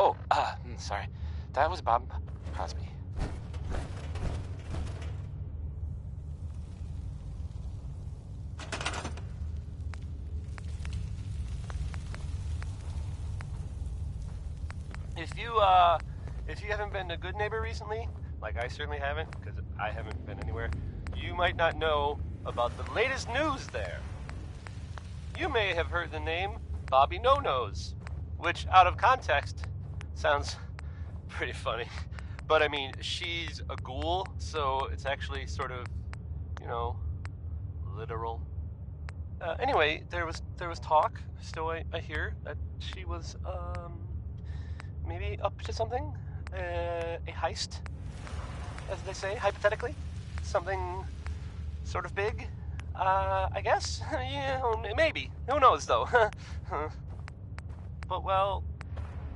Oh, sorry. That was Bob Crosby. If you haven't been a good neighbor recently, like I certainly haven't, because I haven't been anywhere, you might not know about the latest news there. You may have heard the name Bobby No-Nose, which, out of context, sounds pretty funny. But I mean, she's a ghoul, so it's actually sort of, literal. Anyway, there was talk, still I hear, that she was, maybe up to something? A heist, as they say, hypothetically? Something sort of big? I guess? Yeah, maybe. Who knows, though? But, well,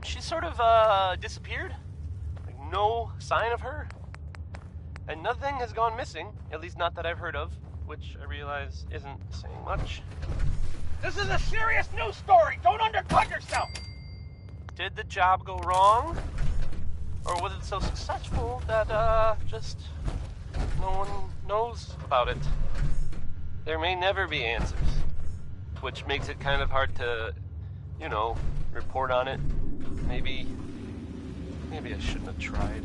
she sort of, disappeared. Like, no sign of her. And nothing has gone missing, at least not that I've heard of, which I realize isn't saying much. This is a serious news story! Don't undercut yourself! Did the job go wrong? Or was it so successful that, just no one knows about it? There may never be answers, which makes it kind of hard to, report on it. Maybe I shouldn't have tried.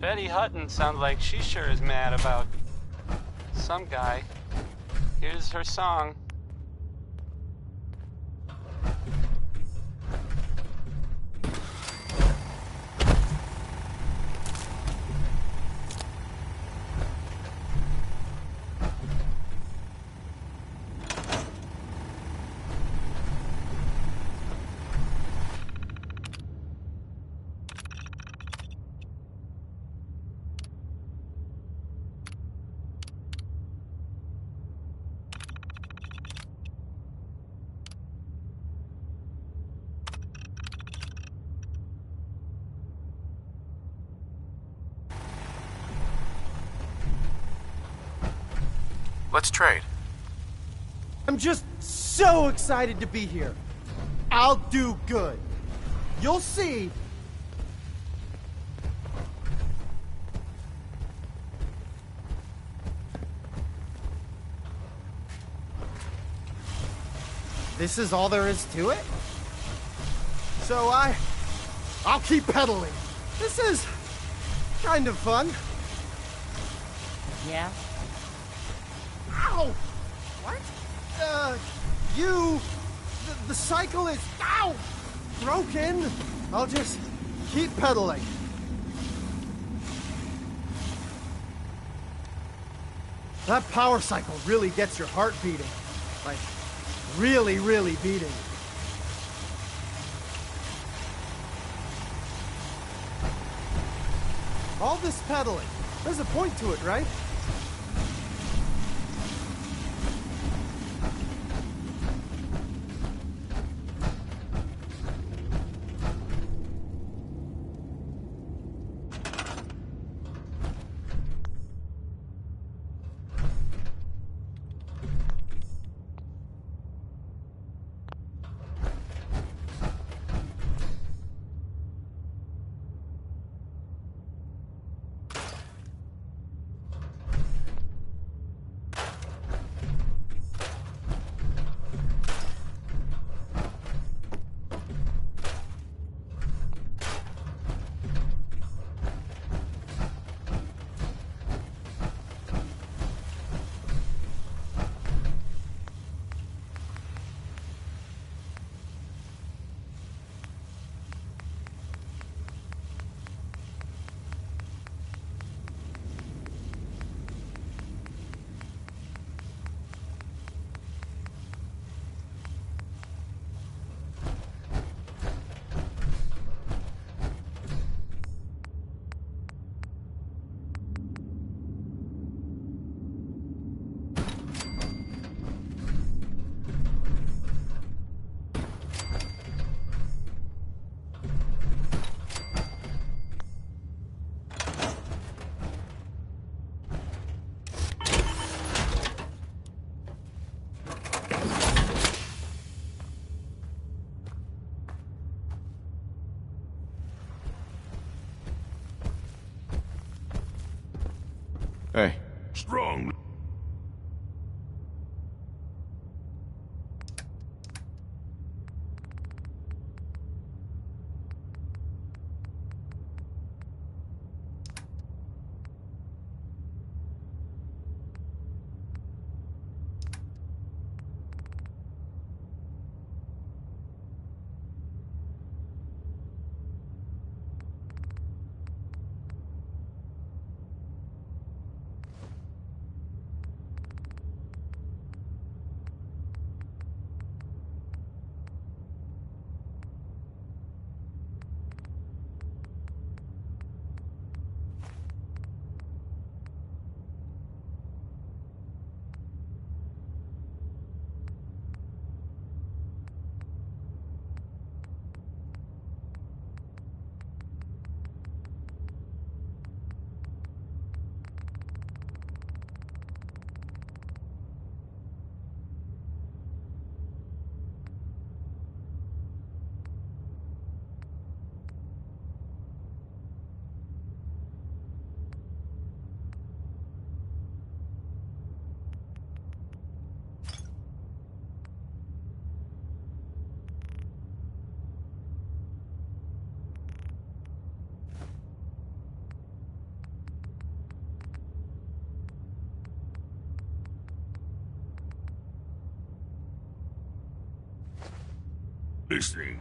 Betty Hutton sounds like she sure is mad about some guy. Here's her song. Let's trade. I'm just so excited to be here. I'll do good. You'll see. This is all there is to it? So I'll keep pedaling. This is kind of fun. Yeah? Ow! What? The cycle is, ow! Broken. I'll just keep pedaling. That power cycle really gets your heart beating. Like, really, really beating. All this pedaling, there's a point to it, right? Hey. Strong. Listening.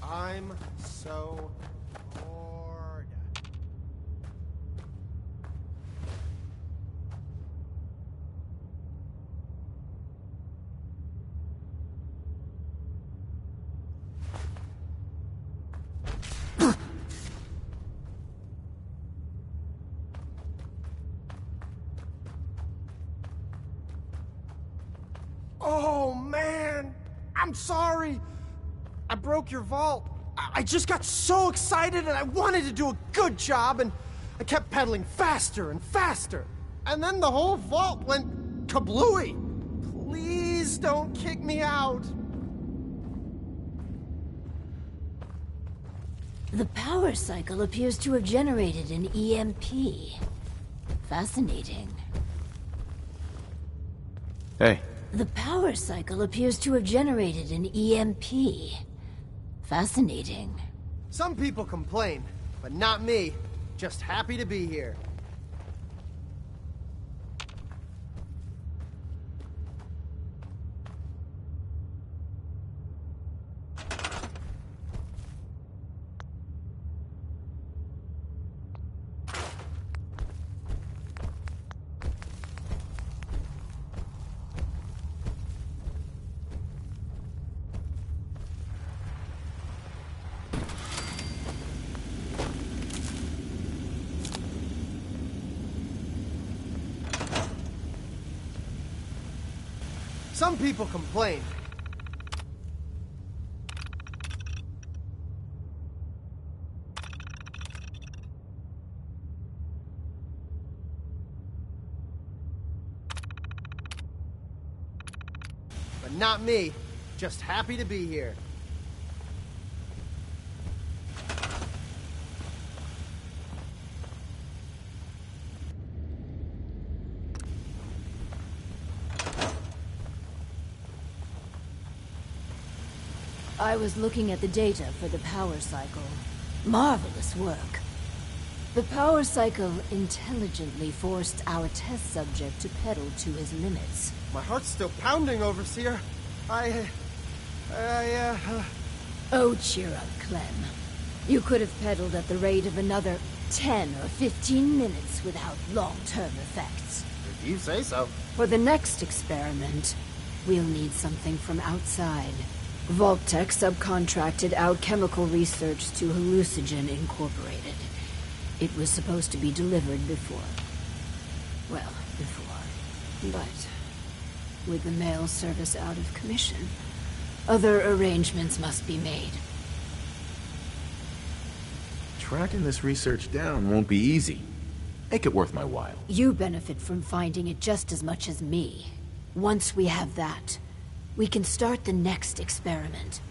I'm so bored. Oh, man! I'm sorry! I broke your vault. I just got so excited and I wanted to do a good job, and I kept pedaling faster and faster. And then the whole vault went kablooey. Please don't kick me out. The power cycle appears to have generated an EMP. Fascinating. Hey. The power cycle appears to have generated an EMP. Fascinating. Some people complain, but not me. Just happy to be here. Some people complain. But not me. Just happy to be here. I was looking at the data for the power cycle. Marvelous work. The power cycle intelligently forced our test subject to pedal to his limits. My heart's still pounding, Overseer. Oh, cheer up, Clem. You could have pedaled at the rate of another 10 or 15 minutes without long-term effects. If you say so. For the next experiment, we'll need something from outside. Vault-Tec subcontracted out chemical research to Hallucigen Incorporated. It was supposed to be delivered before. Well, before. But with the mail service out of commission, other arrangements must be made. Tracking this research down won't be easy. Make it worth my while. You benefit from finding it just as much as me. Once we have that, we can start the next experiment.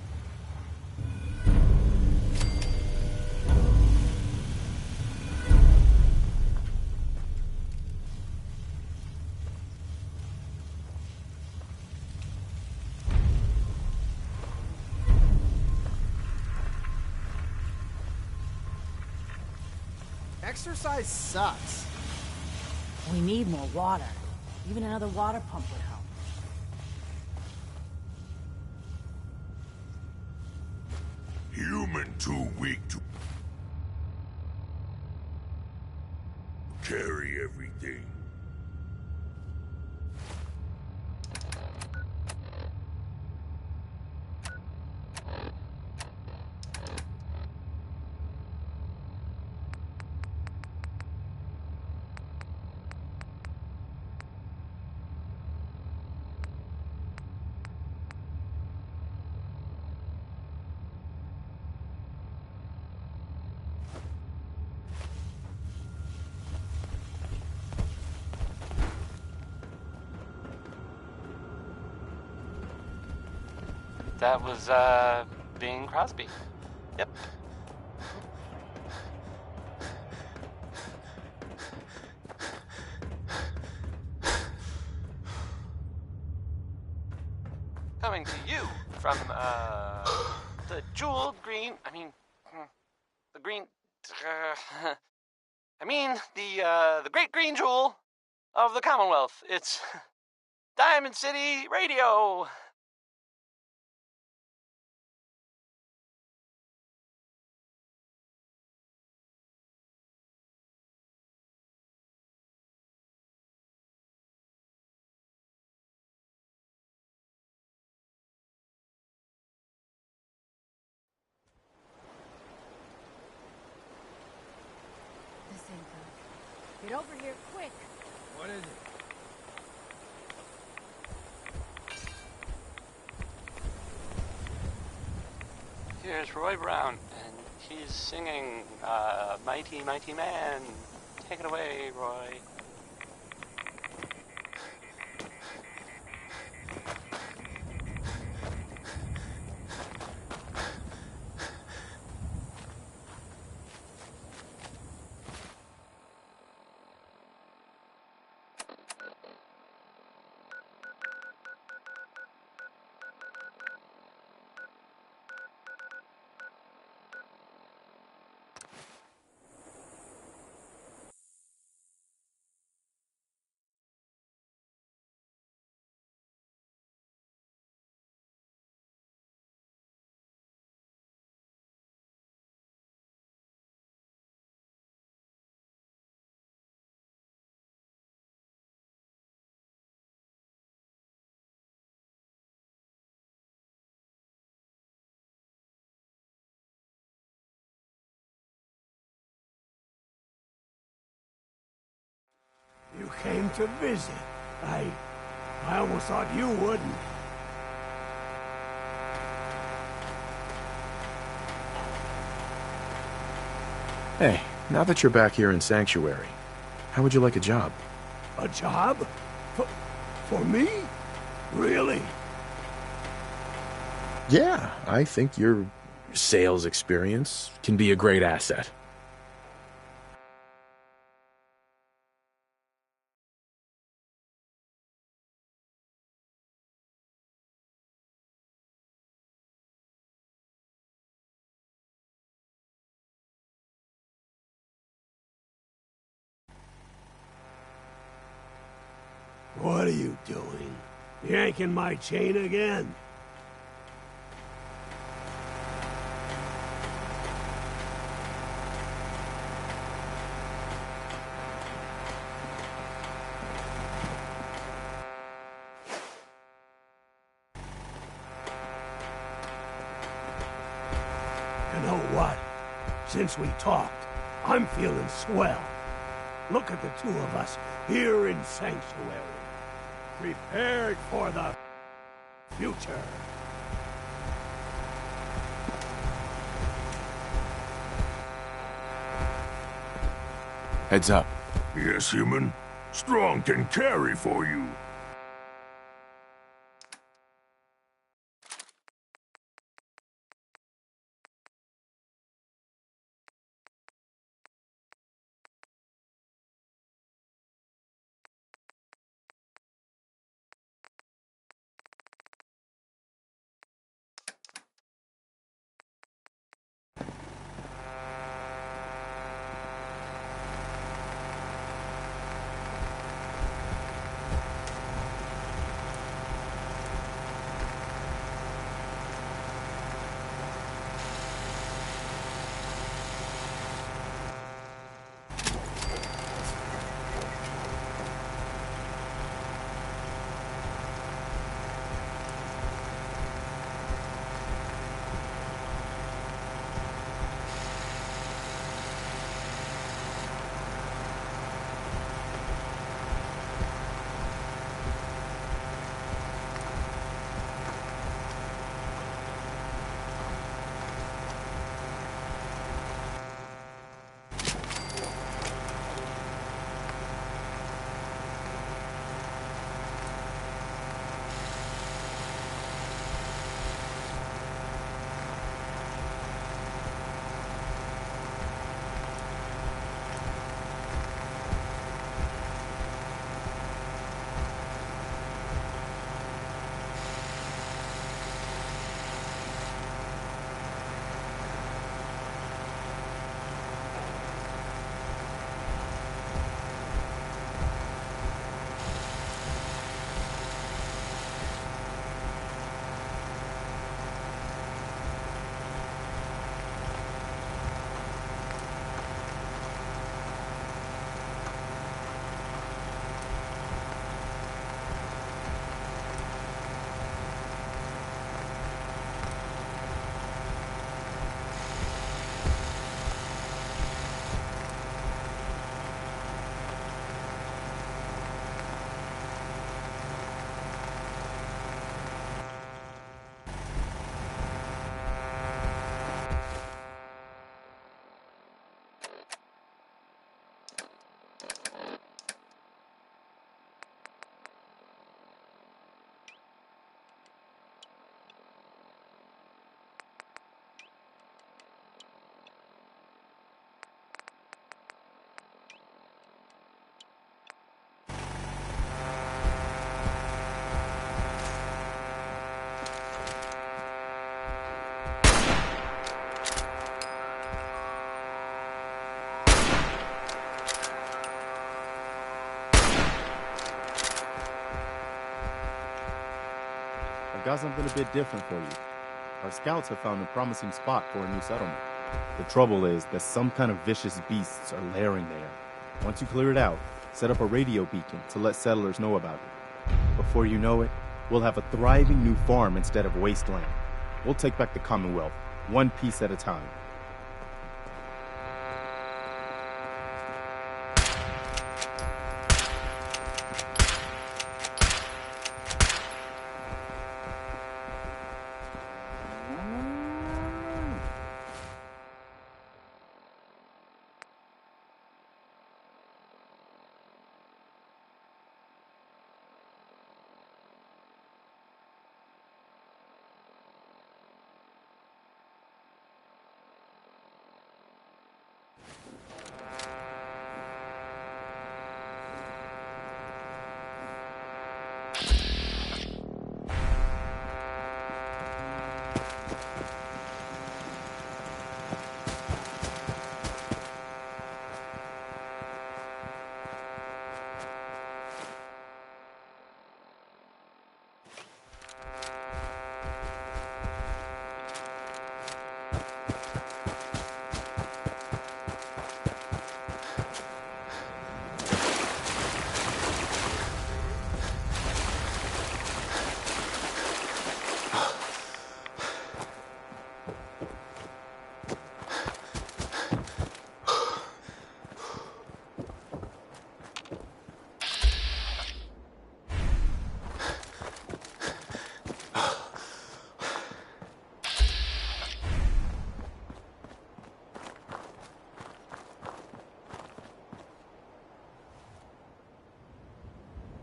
Exercise sucks. We need more water. Even another water pump would help. Human too weak to carry everything. That was, Bing Crosby. Yep. Coming to you from, the jeweled green, the green, the great green jewel of the Commonwealth. It's Diamond City Radio. Get over here, quick! What is it? Here's Roy Brown, and he's singing, Mighty, Mighty Man. Take it away, Roy. You came to visit. I almost thought you wouldn't. Hey, now that you're back here in Sanctuary, how would you like a job? A job? For me? Really? Yeah, I think your sales experience can be a great asset. What are you doing? Yanking my chain again? You know what? Since we talked, I'm feeling swell. Look at the two of us here in Sanctuary, prepared for the future. Heads up. Yes, human. Strong can carry for you. I've got something a bit different for you. Our scouts have found a promising spot for a new settlement. The trouble is that some kind of vicious beasts are lairing there. Once you clear it out, set up a radio beacon to let settlers know about it. Before you know it, we'll have a thriving new farm instead of wasteland. We'll take back the Commonwealth, one piece at a time.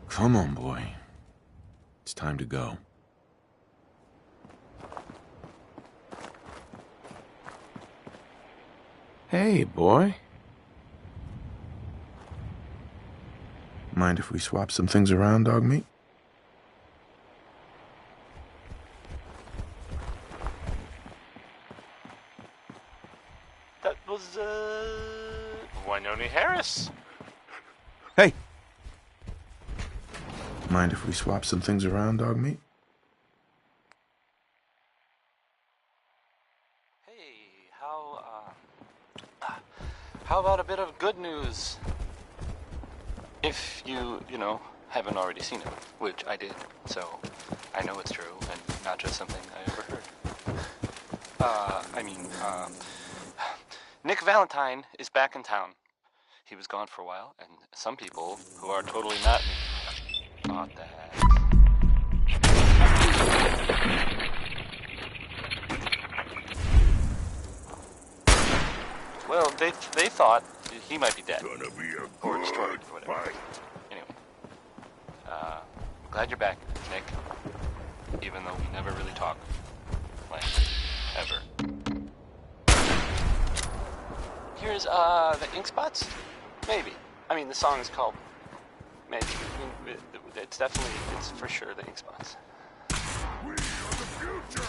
Come on, boy. It's time to go. Hey, boy. Mind if we swap some things around, dog meat? That was, Winona Harris. Hey! Mind if we swap some things around, dog meat? Hey, how about a bit of good news? If you haven't already seen it, which I did, so I know it's true and not just something I overheard. Nick Valentine is back in town. He was gone for a while, and some people who are totally not thought that. Well, they thought he might be dead. Or destroyed, or whatever. Anyway. Glad you're back, Nick. Even though we never really talk. Like, ever. Here's, the Ink Spots? Maybe. I mean, the song is called Maybe. I mean, it's for sure the Ink Spots. We are the future!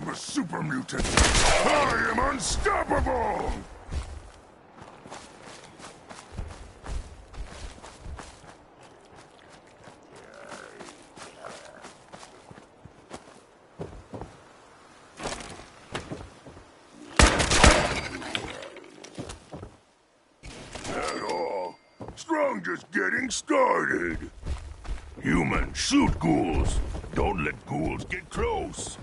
a super mutant. I am unstoppable! At all. Strong just getting started. Human, shoot ghouls. Don't let ghouls get close.